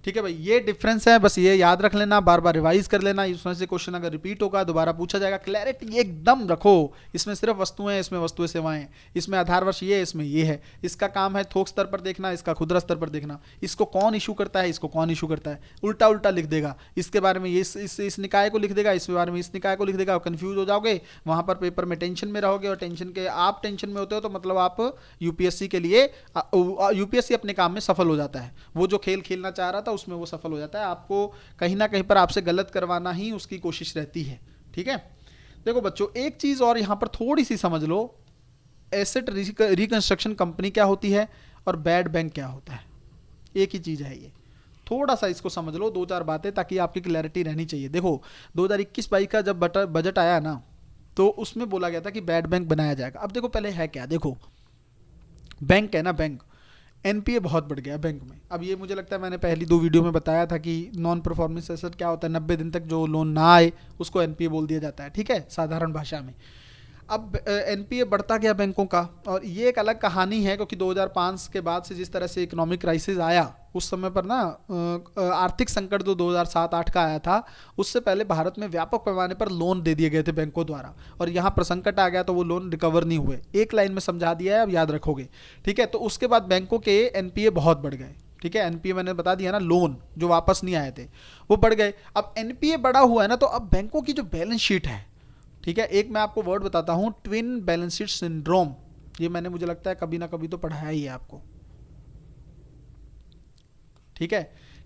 ठीक है भाई। ये डिफरेंस है, बस ये याद रख लेना, बार बार रिवाइज कर लेना, इसमें से क्वेश्चन अगर रिपीट होगा दोबारा पूछा जाएगा। क्लैरिटी एकदम रखो, इसमें सिर्फ वस्तुएं, इसमें वस्तुएं सेवाएं, इसमें आधार वर्ष ये, इसमें ये है। इसका काम है थोक स्तर पर देखना, इसका खुदरा स्तर पर देखना। इसको कौन इशू करता है, इसको कौन इशू करता है, उल्टा उल्टा लिख देगा, इसके बारे में इस निकाय को लिख देगा, इसके बारे में इस निकाय को लिख देगा, कंफ्यूज हो जाओगे, वहां पर पेपर में टेंशन में रहोगे, और आप टेंशन में होते हो तो मतलब आप यूपीएससी के लिए, यूपीएससी अपने काम में सफल हो जाता है। वो जो खेल खेलना चाह रहा था उसमें वो सफल हो जाता है। आपको कहीं ना कहीं पर आपसे गलत करवाना ही उसकी कोशिश रहती है, ठीक है। देखो बच्चों, एक चीज और यहां पर थोड़ी सी समझ लो, एसेट रिकंस्ट्रक्शन कंपनी क्या होती है और बैड बैंक क्या होता है, एक ही चीज है ये। थोड़ा सा इसको समझ लो, दो चार बातें, ताकि आपकी क्लैरिटी रहनी चाहिए। देखो 2021-22 का जब बजट आया ना, तो उसमें बोला गया था कि बैड बैंक बनाया जाएगा। अब देखो पहले है क्या, देखो बैंक है ना, बैंक, एनपीए बहुत बढ़ गया बैंक में। अब ये मुझे लगता है मैंने पहली 2 वीडियो में बताया था कि नॉन परफॉर्मेंस एसेट क्या होता है, 90 दिन तक जो लोन ना आए उसको एनपीए बोल दिया जाता है, ठीक है, साधारण भाषा में। अब एनपीए बढ़ता गया बैंकों का, और ये एक अलग कहानी है, क्योंकि 2005 के बाद से जिस तरह से इकोनॉमिक क्राइसिस आया, उस समय पर ना आर्थिक संकट जो 2007-8 का आया था, उससे पहले भारत में व्यापक पैमाने पर लोन दे दिए गए थे बैंकों द्वारा, और यहाँ पर संकट आ गया तो वो लोन रिकवर नहीं हुए। एक लाइन में समझा दिया है, अब याद रखोगे, ठीक है। तो उसके बाद बैंकों के एनपीए बहुत बढ़ गए, ठीक है। एनपीए मैंने बता दिया ना, लोन जो वापस नहीं आए थे वो बढ़ गए। अब एनपीए बढ़ा हुआ है ना, तो अब बैंकों की जो बैलेंस शीट है, ठीक है, एक मैं आपको वर्ड बताता हूं, ट्विन बैलेंस शीट सिंड्रोम। ये मैंने, मुझे लगता है कभी ना कभी तो पढ़ाया ही है आपको, ठीक है।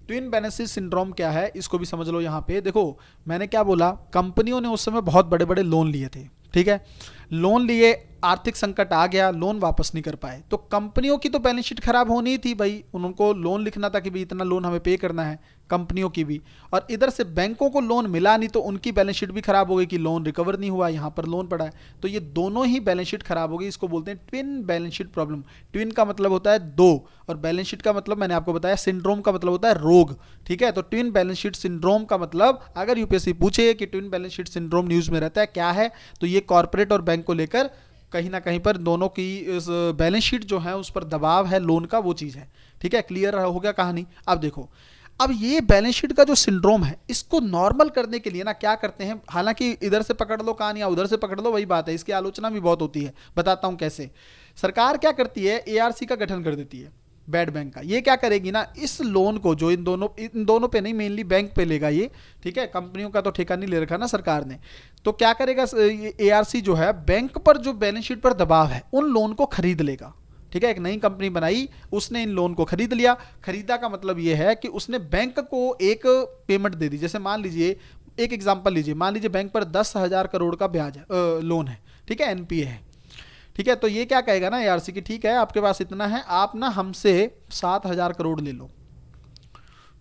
ट्विन बैलेंस शीट सिंड्रोम क्या है, इसको भी समझ लो। यहां पे देखो मैंने क्या बोला, कंपनियों ने उस समय बहुत बड़े बड़े लोन लिए थे, ठीक है, लोन लिए, आर्थिक संकट आ गया, लोन वापस नहीं कर पाए, तो कंपनियों की तो बैलेंस शीट खराब होनी ही थी भाई, उनको लोन लिखना था कि भाई इतना लोन हमें पे करना है, कंपनियों की भी। और इधर से बैंकों को लोन मिला नहीं, तो उनकी बैलेंस शीट भी खराब हो गई कि लोन रिकवर नहीं हुआ, यहां पर लोन पड़ा है, तो ये दोनों ही बैलेंस शीट खराब हो गई। इसको बोलते हैं twin balance sheet problem. Twin का मतलब होता है दो, और बैलेंस शीट का मतलब मैंने आपको बताया, सिंड्रोम का मतलब होता है रोग, ठीक है। तो ट्विन बैलेंस शीट सिंड्रोम का मतलब, अगर यूपीएससी पूछे कि twin balance sheet syndrome news में रहता है क्या है, तो ये कॉर्पोरेट और बैंक को लेकर कहीं ना कहीं पर दोनों की बैलेंस शीट जो है उस पर दबाव है लोन का, वो चीज है, ठीक है। क्लियर हो गया कहानी। अब देखो, अब ये बैलेंस शीट का जो सिंड्रोम है, इसको नॉर्मल करने के लिए ना क्या करते हैं, हालांकि इधर से पकड़ लो कान या उधर से पकड़ लो, वही बात है, इसकी आलोचना भी बहुत होती है, बताता हूं कैसे। सरकार क्या करती है, एआरसी का गठन कर देती है बैड बैंक का। ये क्या करेगी ना, इस लोन को जो इन दोनों पे नहीं, मेनली बैंक पे लेगा ये, ठीक है, कंपनियों का तो ठेका नहीं ले रखा ना सरकार ने, तो क्या करेगा, एआरसी जो है बैंक पर जो बैलेंस शीट पर दबाव है उन लोन को खरीद लेगा, ठीक है। एक नई कंपनी बनाई, उसने इन लोन को खरीद लिया। खरीदा का मतलब यह है कि उसने बैंक को एक पेमेंट दे दी। जैसे मान लीजिए, एक एग्जांपल लीजिए, मान लीजिए बैंक पर 10,000 करोड़ का ब्याज है, लोन है, ठीक है, एनपीए है, ठीक है। तो ये क्या कहेगा ना एआरसी की, ठीक है आपके पास इतना है, आप ना हमसे 7,000 करोड़ ले लो,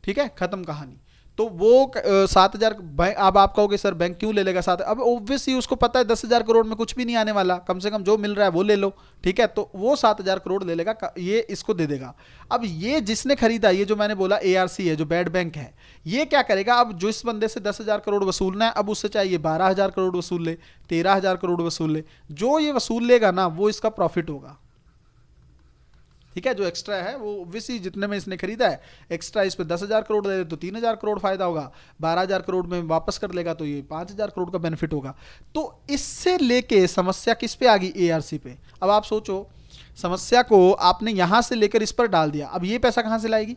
ठीक है, खत्म कहानी। तो वो 7,000, अब आप कहोगे सर बैंक क्यों ले लेगा 7, अब ऑब्वियसली उसको पता है 10,000 करोड़ में कुछ भी नहीं आने वाला, कम से कम जो मिल रहा है वो ले लो, ठीक है। तो वो 7,000 करोड़ ले लेगा, ये इसको दे देगा। अब ये जिसने खरीदा, ये जो मैंने बोला एआरसी है, जो बैड बैंक है, ये क्या करेगा, अब जो इस बंदे से 10,000 करोड़ वसूलना है, अब उससे चाहिए 12,000 करोड़ वसूल ले, 13,000 करोड़ वसूल ले, जो ये वसूल लेगा ना वो इसका प्रॉफिट होगा, ठीक है। जो एक्स्ट्रा है वो ऑब्वियसली जितने में इसने खरीदा है, एक्स्ट्रा इस पे 10,000 करोड़ दे दे तो 3,000 करोड़ फायदा होगा, 12,000 करोड़ में वापस कर लेगा तो ये 5,000 करोड़ का बेनिफिट होगा। तो इससे लेके समस्या किस पे आ गई, एआरसी पे। अब आप सोचो, समस्या को आपने यहां से लेकर इस पर डाल दिया, अब ये पैसा कहां से लाएगी,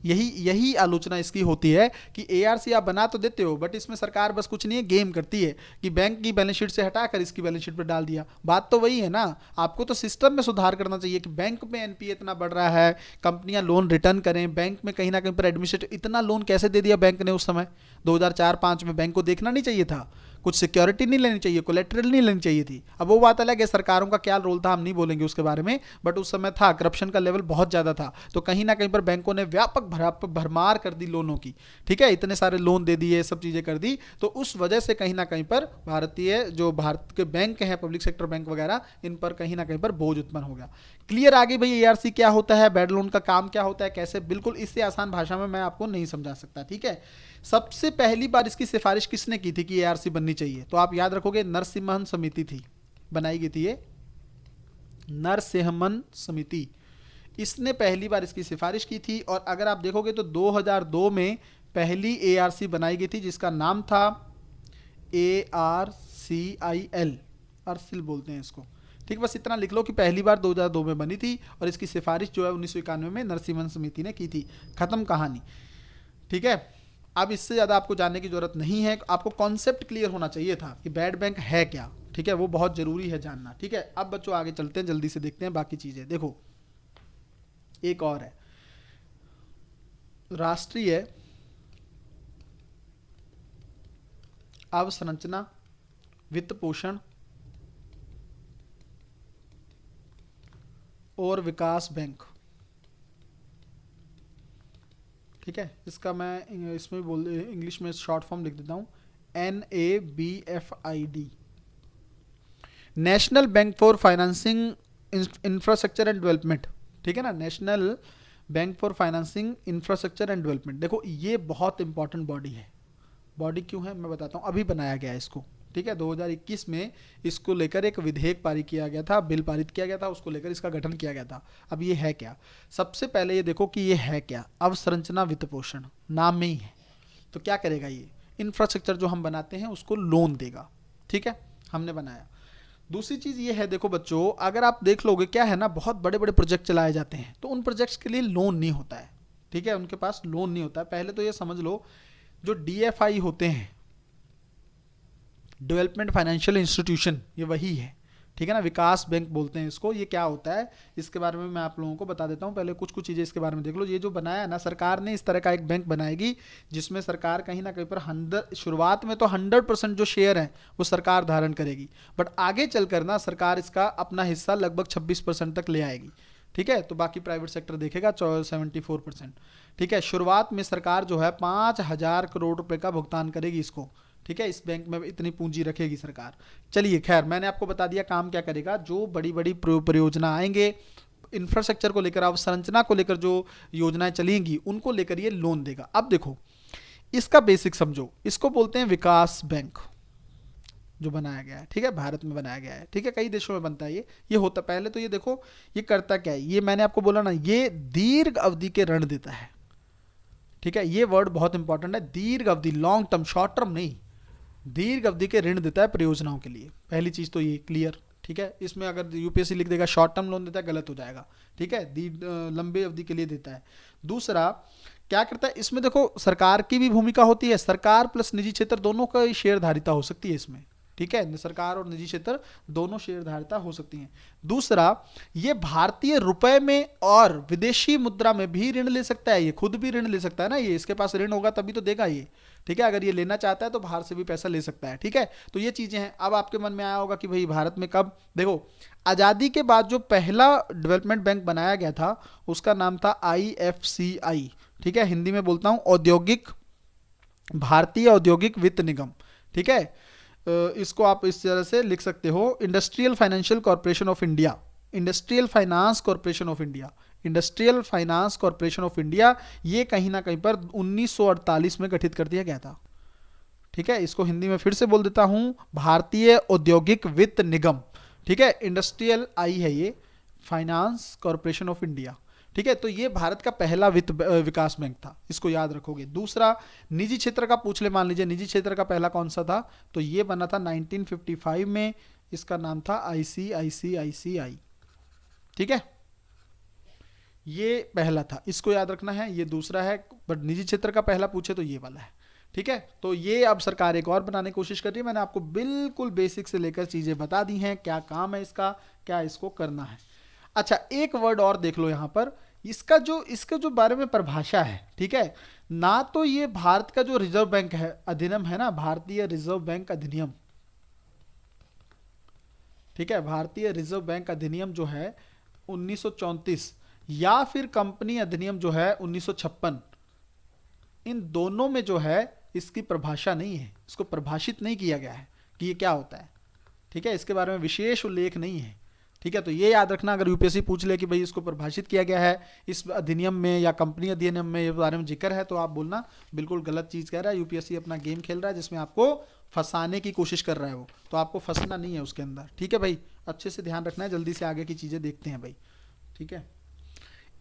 यही आलोचना इसकी होती है कि एआरसी आप बना तो देते हो, बट इसमें सरकार बस कुछ नहीं है, गेम करती है कि बैंक की बैलेंस शीट से हटाकर इसकी बैलेंस शीट पर डाल दिया। बात तो वही है ना, आपको तो सिस्टम में सुधार करना चाहिए कि बैंक में एनपीए इतना बढ़ रहा है, कंपनियां लोन रिटर्न करें, बैंक में कहीं ना कहीं पर एडमिनिस्ट्रेटिव, इतना लोन कैसे दे दिया बैंक ने उस समय 2004-5 में, बैंक को देखना नहीं चाहिए था, कुछ सिक्योरिटी नहीं लेनी चाहिए, कोलेटरल नहीं लेनी चाहिए थी। अब वो बात अलग है, सरकारों का क्या रोल था हम नहीं बोलेंगे उसके बारे में, बट उस समय था, करप्शन का लेवल बहुत ज़्यादा था, तो कहीं ना कहीं पर बैंकों ने व्यापक भरमार कर दी लोनों की, ठीक है, इतने सारे लोन दे दिए, सब चीज़ें कर दी, तो उस वजह से कहीं ना कहीं पर भारत के बैंक हैं, पब्लिक सेक्टर बैंक वगैरह, इन पर कहीं ना कहीं पर बोझ उत्पन्न हो गया। क्लियर आगे भाई एआरसी क्या होता है, बैड लोन का काम क्या होता है, कैसे, बिल्कुल इससे आसान भाषा में मैं आपको नहीं समझा सकता, ठीक है। सबसे पहली बार इसकी सिफारिश किसने की थी कि एआरसी बननी चाहिए, तो आप याद रखोगे नरसिम्हन समिति थी, बनाई गई थी ये नरसिम्हन समिति, इसने पहली बार इसकी सिफारिश की थी। और अगर आप देखोगे तो 2002 में पहली एआरसी बनाई गई थी जिसका नाम था ARCIL, अर्सिल बोलते हैं इसको, ठीक, बस इतना लिख लो कि पहली बार 2002 में बनी थी और इसकी सिफारिश जो है 1991 में नरसिम्हन समिति ने की थी, खत्म कहानी, ठीक है। अब इससे ज़्यादा आपको जानने की जरूरत नहीं है, आपको कॉन्सेप्ट क्लियर होना चाहिए था कि बैड बैंक है क्या, ठीक है, वो बहुत जरूरी है जानना, ठीक है। अब बच्चों आगे चलते हैं, जल्दी से देखते हैं बाकी चीज़ें। देखो एक और है राष्ट्रीय अवसंरचना वित्त पोषण और विकास बैंक, ठीक है, इसका मैं इसमें बोल इंग्लिश में शॉर्ट फॉर्म लिख देता हूँ, NABFID, national bank for financing infrastructure and development, ठीक है ना, national bank for financing infrastructure and development. देखो ये बहुत इंपॉर्टेंट बॉडी है, बॉडी क्यों है मैं बताता हूँ, अभी बनाया गया है इसको, ठीक है, 2021 में इसको लेकर एक विधेयक पारित किया गया था, बिल पारित किया गया था, उसको लेकर इसका गठन किया गया था। अब ये है क्या, सबसे पहले ये देखो कि ये है क्या, अवसंरचना वित्त पोषण, नाम में ही है, तो क्या करेगा ये, इंफ्रास्ट्रक्चर जो हम बनाते हैं उसको लोन देगा, ठीक है, हमने बनाया। दूसरी चीज़ ये है, देखो बच्चों अगर आप देख लोगे क्या है ना, बहुत बड़े बड़े प्रोजेक्ट चलाए जाते हैं तो उन प्रोजेक्ट्स के लिए लोन नहीं होता है, ठीक है, उनके पास लोन नहीं होता है। पहले तो ये समझ लो जो DFI होते हैं, डेवलपमेंट फाइनेंशियल इंस्टीट्यूशन, ये वही है, ठीक है ना, विकास बैंक बोलते हैं इसको। ये क्या होता है इसके बारे में मैं आप लोगों को बता देता हूँ, पहले कुछ चीज़ें इसके बारे में देख लो। ये जो बनाया है ना सरकार ने, इस तरह का एक बैंक बनाएगी जिसमें सरकार कहीं ना कहीं पर शुरुआत में तो 100% जो शेयर हैं वो सरकार धारण करेगी, बट आगे चलकर ना सरकार इसका अपना हिस्सा लगभग 26% तक ले आएगी, ठीक है, तो बाकी प्राइवेट सेक्टर देखेगा 74%, ठीक है। शुरुआत में सरकार जो है 5,000 करोड़ रुपए का भुगतान करेगी इसको, ठीक है, इस बैंक में इतनी पूंजी रखेगी सरकार। चलिए खैर मैंने आपको बता दिया काम क्या करेगा, जो बड़ी बड़ी परियोजना आएंगे इंफ्रास्ट्रक्चर को लेकर, अवसंरचना को लेकर जो योजनाएं चलेंगी उनको लेकर ये लोन देगा। अब देखो इसका बेसिक समझो, इसको बोलते हैं विकास बैंक जो बनाया गया है, ठीक है, भारत में बनाया गया है, ठीक है, कई देशों में बनता है ये होता, पहले तो ये देखो ये करता क्या है, ये मैंने आपको बोला ना, ये दीर्घ अवधि के ऋण देता है, ठीक है, ये वर्ड बहुत इंपॉर्टेंट है, दीर्घ अवधि, लॉन्ग टर्म, शॉर्ट टर्म नहीं, दीर्घ अवधि के ऋण देता है परियोजनाओं के लिए, पहली चीज तो ये क्लियर, ठीक है। इसमें अगर यूपीएससी लिख देगा शॉर्ट टर्म लोन देता है, गलत हो जाएगा, ठीक है, लंबे अवधि के लिए देता है। दूसरा क्या करता है, इसमें देखो सरकार की भी भूमिका होती है, सरकार प्लस निजी क्षेत्र दोनों का शेयरधारिता हो सकती है इसमें, ठीक है, सरकार और निजी क्षेत्र दोनों शेयरधारिता हो सकती हैं। दूसरा ये भारतीय रुपए में और विदेशी मुद्रा में भी ऋण ले सकता है, ये खुद भी ऋण ले सकता है ना, ये इसके पास ऋण होगा तभी तो देगा ये, ठीक है, अगर ये लेना चाहता है तो बाहर से भी पैसा ले सकता है, ठीक है। तो ये चीजें हैं। अब आपके मन में आया होगा कि भाई भारत में कब, देखो आजादी के बाद जो पहला डेवलपमेंट बैंक बनाया गया था उसका नाम था IFCI, ठीक है, हिंदी में बोलता हूं औद्योगिक, भारतीय औद्योगिक वित्त निगम, ठीक है, इसको आप इस तरह से लिख सकते हो, industrial financial corporation of India, industrial finance corporation of India, industrial finance corporation of India, ये कहीं ना कहीं पर 1948 में गठित कर दिया गया था, ठीक है। इसको हिंदी में फिर से बोल देता हूं, भारतीय औद्योगिक वित्त निगम, ठीक है, इंडस्ट्रियल आई है ये, फाइनेंस कॉर्पोरेशन ऑफ इंडिया, ठीक है। तो ये भारत का पहला वित्त विकास बैंक था, इसको याद रखोगे। दूसरा निजी क्षेत्र का पूछ ले, मान लीजिए निजी क्षेत्र का पहला कौन सा था, तो ये बना था 1955 में, इसका नाम था ICICI, ठीक है, ये पहला था, इसको याद रखना है। ये दूसरा है, बट निजी क्षेत्र का पहला पूछे तो ये वाला है, ठीक है। तो ये अब सरकार एक और बनाने की कोशिश कर रही है, मैंने आपको बिल्कुल बेसिक से लेकर चीजें बता दी हैं, क्या काम है इसका, क्या इसको करना है। अच्छा एक वर्ड और देख लो यहां पर, इसका जो बारे में परिभाषा है, ठीक है ना, तो ये भारत का जो रिजर्व बैंक है अधिनियम है ना, भारतीय रिजर्व बैंक अधिनियम, ठीक है, भारतीय रिजर्व बैंक अधिनियम जो है 1934 या फिर कंपनी अधिनियम जो है 1956, इन दोनों में जो है इसकी परिभाषा नहीं है, इसको परिभाषित नहीं किया गया है कि ये क्या होता है, ठीक है, इसके बारे में विशेष उल्लेख नहीं है, ठीक है। तो ये याद रखना, अगर यूपीएससी पूछ ले कि भाई इसको परिभाषित किया गया है इस अधिनियम में या कंपनी अधिनियम में, ये बारे में जिक्र है, तो आप बोलना बिल्कुल गलत चीज़ कह रहा है, यूपीएससी अपना गेम खेल रहा है जिसमें आपको फंसाने की कोशिश कर रहा है वो, तो आपको फंसना नहीं है उसके अंदर, ठीक है भाई, अच्छे से ध्यान रखना है। जल्दी से आगे की चीज़ें देखते हैं भाई, ठीक है।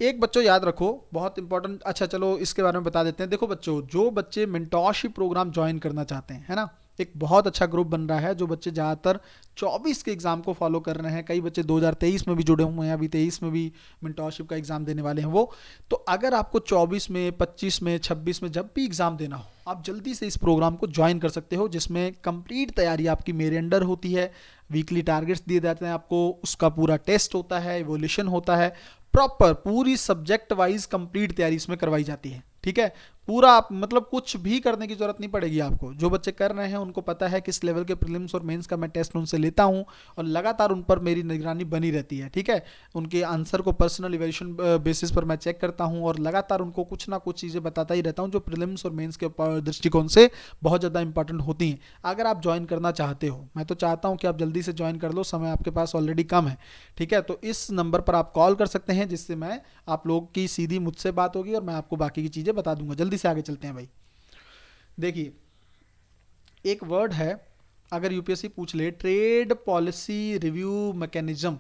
एक बच्चों याद रखो, बहुत इंपॉर्टेंट, अच्छा चलो इसके बारे में बता देते हैं। देखो बच्चों, जो बच्चे मेंटोरशिप प्रोग्राम ज्वाइन करना चाहते हैं, है ना, एक बहुत अच्छा ग्रुप बन रहा है, जो बच्चे ज़्यादातर 24 के एग्ज़ाम को फॉलो कर रहे हैं, कई बच्चे 2023 में भी जुड़े हुए हैं, अभी 23 में भी मेंटोरशिप का एग्ज़ाम देने वाले हैं वो। तो अगर आपको 24 में, 25 में, 26 में जब भी एग्ज़ाम देना हो, आप जल्दी से इस प्रोग्राम को ज्वाइन कर सकते हो, जिसमें कंप्लीट तैयारी आपकी मेरे अंडर होती है, वीकली टारगेट्स दिए जाते हैं आपको, उसका पूरा टेस्ट होता है, इवोल्यूशन होता है, प्रॉपर पूरी सब्जेक्ट वाइज कंप्लीट तैयारी इसमें करवाई जाती है, ठीक है। पूरा आप मतलब कुछ भी करने की जरूरत नहीं पड़ेगी आपको, जो बच्चे कर रहे हैं उनको पता है किस लेवल के प्रीलिम्स और मेंस का मैं टेस्ट उनसे लेता हूं और लगातार उन पर मेरी निगरानी बनी रहती है, ठीक है। उनके आंसर को पर्सनल इवैल्यूएशन बेसिस पर मैं चेक करता हूं और लगातार उनको कुछ ना कुछ चीज़ें बताता ही रहता हूं, जो प्रीलिम्स और मेंस के दृष्टिकोण से बहुत ज़्यादा इंपॉर्टेंट होती हैं। अगर आप ज्वाइन करना चाहते हो, मैं तो चाहता हूँ कि आप जल्दी से ज्वाइन कर लो, समय आपके पास ऑलरेडी कम है, ठीक है। तो इस नंबर पर आप कॉल कर सकते हैं, जिससे मैं आप लोग की सीधी मुझसे बात होगी और मैं आपको बाकी की चीज़ें बता दूंगा। जल्दी से आगे चलते हैं भाई। देखिए, एक वर्ड है, अगर यूपीएससी पूछ ले, trade policy review mechanism,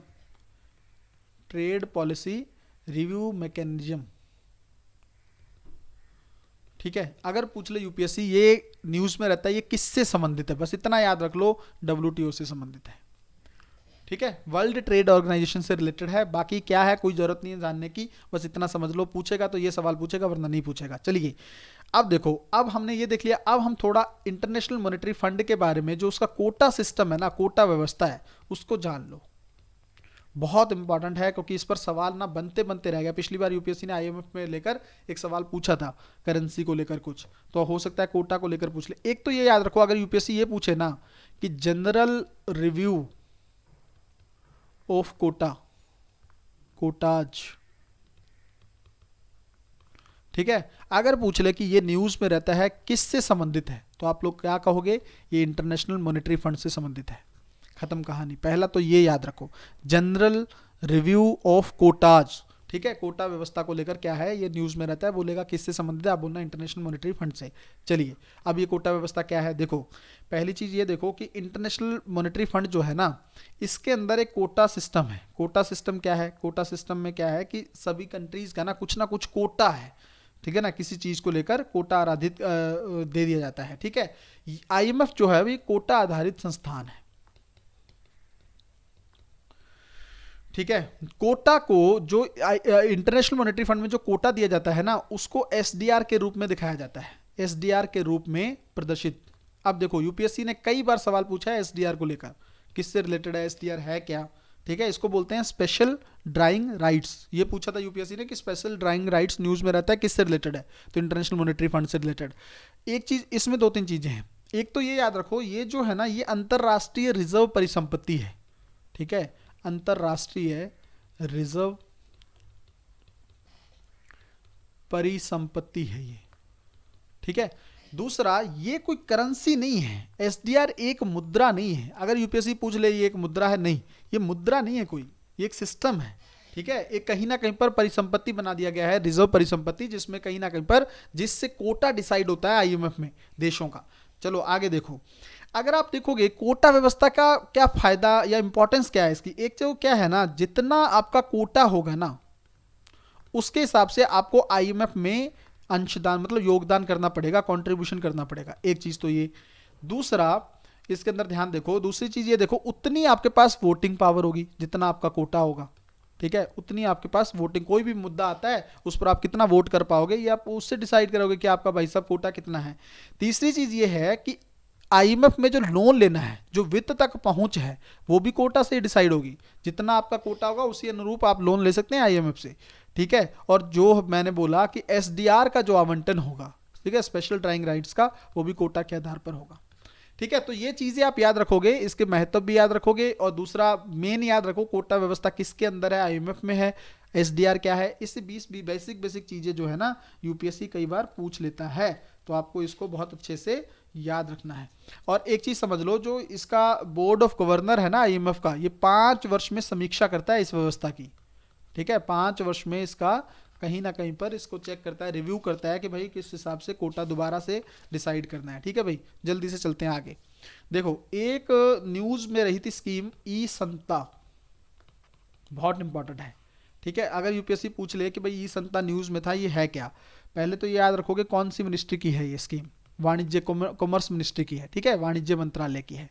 trade policy review mechanism, ठीक है, अगर पूछ ले यूपीएससी, ये न्यूज में रहता है, ये किससे संबंधित है, बस इतना याद रख लो, डब्ल्यूटीओ से संबंधित है, ठीक है, वर्ल्ड ट्रेड ऑर्गेनाइजेशन से रिलेटेड है। बाकी क्या है कोई जरूरत नहीं है जानने की, बस इतना समझ लो, पूछेगा तो ये सवाल पूछेगा वरना नहीं पूछेगा। चलिए अब देखो, अब हमने ये देख लिया, अब हम थोड़ा इंटरनेशनल मॉनेटरी फंड के बारे में, जो उसका कोटा सिस्टम है ना, कोटा व्यवस्था है, उसको जान लो। बहुत इंपॉर्टेंट है, क्योंकि इस पर सवाल ना बनते बनते रह गया। पिछली बार यूपीएससी ने आईएमएफ में लेकर एक सवाल पूछा था करेंसी को लेकर कुछ, तो हो सकता है कोटा को लेकर पूछ ले। एक तो ये याद रखो, अगर यूपीएससी ये पूछे ना कि general review of quota, quotas, ठीक है, अगर पूछ ले कि ये न्यूज में रहता है किससे संबंधित है, तो आप लोग क्या कहोगे, ये इंटरनेशनल मॉनेटरी फंड से संबंधित है, खत्म कहानी। पहला तो ये याद रखो, जनरल रिव्यू ऑफ कोटाज, ठीक है, कोटा व्यवस्था को लेकर क्या है, ये न्यूज में रहता है, बोलेगा किससे संबंधित है, आप बोलना इंटरनेशनल मॉनेटरी फंड से। चलिए अब ये कोटा व्यवस्था क्या है, देखो पहली चीज ये देखो कि इंटरनेशनल मॉनेटरी फंड जो है ना, इसके अंदर एक कोटा सिस्टम है। कोटा सिस्टम क्या है, कोटा सिस्टम में क्या है कि सभी कंट्रीज का ना कुछ कोटा है, ठीक है ना, किसी चीज को लेकर कोटा आधारित दे दिया जाता है, ठीक है। आईएमएफ जो है वो कोटा आधारित संस्थान है, ठीक है। कोटा को जो इंटरनेशनल मॉनेटरी फंड में जो कोटा दिया जाता है ना, उसको एसडीआर के रूप में दिखाया जाता है, एसडीआर के रूप में प्रदर्शित। अब देखो यूपीएससी ने कई बार सवाल पूछा है एसडीआर को लेकर, किससे रिलेटेड है, एसडीआर है क्या, ठीक है, इसको बोलते हैं स्पेशल ड्राइंग राइट्स। ये पूछा था यूपीएससी ने कि स्पेशल ड्राइंग राइट्स न्यूज में रहता है, किससे रिलेटेड है, तो इंटरनेशनल मॉनेटरी फंड से रिलेटेड। एक चीज इसमें दो तीन चीजें हैं, एक तो ये याद रखो, ये जो है ना, ये अंतरराष्ट्रीय रिजर्व परिसंपत्ति है, ठीक है, अंतरराष्ट्रीय रिजर्व परिसंपत्ति है ये, ठीक है। दूसरा, ये कोई करेंसी नहीं है, एसडीआर एक मुद्रा नहीं है। अगर यूपीएससी पूछ ले ये एक मुद्रा है, नहीं, ये मुद्रा नहीं है कोई, ये एक सिस्टम है, ठीक है। एक कहीं ना कहीं पर परिसंपत्ति बना दिया गया है, रिजर्व परिसंपत्ति, जिसमें कहीं ना कहीं पर जिससे कोटा डिसाइड होता है आईएमएफ में देशों का। चलो आगे देखो, अगर आप देखोगे कोटा व्यवस्था का क्या फायदा या इंपॉर्टेंस क्या है इसकी, एक जो क्या है ना, जितना आपका कोटा होगा ना, उसके हिसाब से आपको आईएमएफ में अंशदान मतलब योगदान करना पड़ेगा, कंट्रीब्यूशन करना पड़ेगा। एक चीज तो ये। दूसरा, इसके अंदर ध्यान देखो, दूसरी चीज ये देखो, उतनी आपके पास वोटिंग पावर होगी जितना आपका कोटा होगा, ठीक है, उतनी आपके पास वोटिंग, कोई भी मुद्दा आता है उस पर आप कितना वोट कर पाओगे, ये आप उससे डिसाइड करोगे कि आपका भाई साहब कोटा कितना है। तीसरी चीज ये है कि आईएमएफ में जो लोन लेना है, जो वित्त तक पहुंच है, वो भी कोटा से डिसाइड होगी। जितना आपका कोटा होगा उसी अनुरूप आप लोन ले सकते हैं आईएमएफ से, ठीक है। और जो मैंने बोला कि एसडीआर का जो आवंटन होगा, ठीक है, स्पेशल ड्राइंग राइट्स का, वो भी कोटा के आधार पर होगा। ठीक है, तो ये चीजें आप याद रखोगे, इसके महत्व भी याद रखोगे। और दूसरा मेन याद रखो, कोटा व्यवस्था किसके अंदर है, आईएमएफ में है, एसडीआर क्या है। इससे 20 बेसिक बेसिक चीजें जो है ना यूपीएससी कई बार पूछ लेता है, तो आपको इसको बहुत अच्छे से याद रखना है। और एक चीज समझ लो, जो इसका बोर्ड ऑफ गवर्नर है ना आईएमएफ का, ये 5 वर्ष में समीक्षा करता है इस व्यवस्था की। ठीक है, 5 वर्ष में इसका कहीं ना कहीं पर इसको चेक करता है, रिव्यू करता है कि भाई किस हिसाब से कोटा दोबारा से डिसाइड करना है। ठीक है भाई, जल्दी से चलते हैं आगे। देखो, एक न्यूज में रही थी स्कीम ई संता, बहुत इंपॉर्टेंट है। ठीक है, अगर यूपीएससी पूछ ले कि भाई ई संता न्यूज में था, ये है क्या, पहले तो ये याद रखोगे कौन सी मिनिस्ट्री की है ये स्कीम, वाणिज्य कॉमर्स मिनिस्ट्री की है। ठीक है, वाणिज्य मंत्रालय की है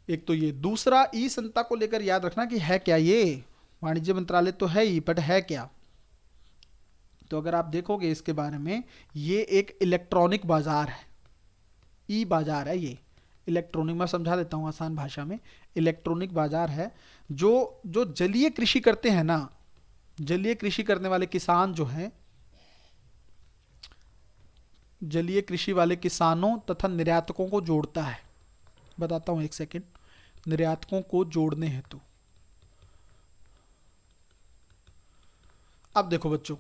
एक तो ये। दूसरा, ई संता को लेकर याद रखना कि है क्या ये, वाणिज्य मंत्रालय तो है ही, बट है क्या। तो अगर आप देखोगे इसके बारे में, ये एक इलेक्ट्रॉनिक बाजार है, ई बाजार है ये, इलेक्ट्रॉनिक, मैं समझा देता हूं आसान भाषा में, इलेक्ट्रॉनिक बाजार है। जो जलीय कृषि करते हैं ना, जलीय कृषि करने वाले किसान जो हैं, जलीय कृषि वाले किसानों तथा निर्यातकों को जोड़ता है। बताता हूं एक सेकंड, निर्यातकों को जोड़ने हेतु। अब देखो बच्चों,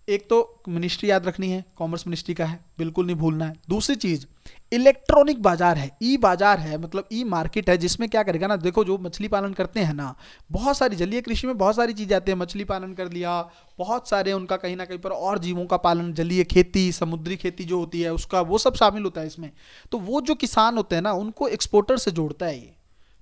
एक तो मिनिस्ट्री याद रखनी है, कॉमर्स मिनिस्ट्री का है, बिल्कुल नहीं भूलना है। दूसरी चीज, इलेक्ट्रॉनिक बाजार है, ई बाजार है, मतलब ई मार्केट है, जिसमें क्या करेगा ना, देखो जो मछली पालन करते हैं ना, बहुत सारी जलीय कृषि में बहुत सारी चीजें आती है, मछली पालन कर लिया, बहुत सारे उनका कहीं ना कहीं पर और जीवों का पालन, जलीय खेती, समुद्री खेती जो होती है उसका, वो सब शामिल होता है इसमें। तो वो जो किसान होते हैं ना, उनको एक्सपोर्टर से जोड़ता है ये।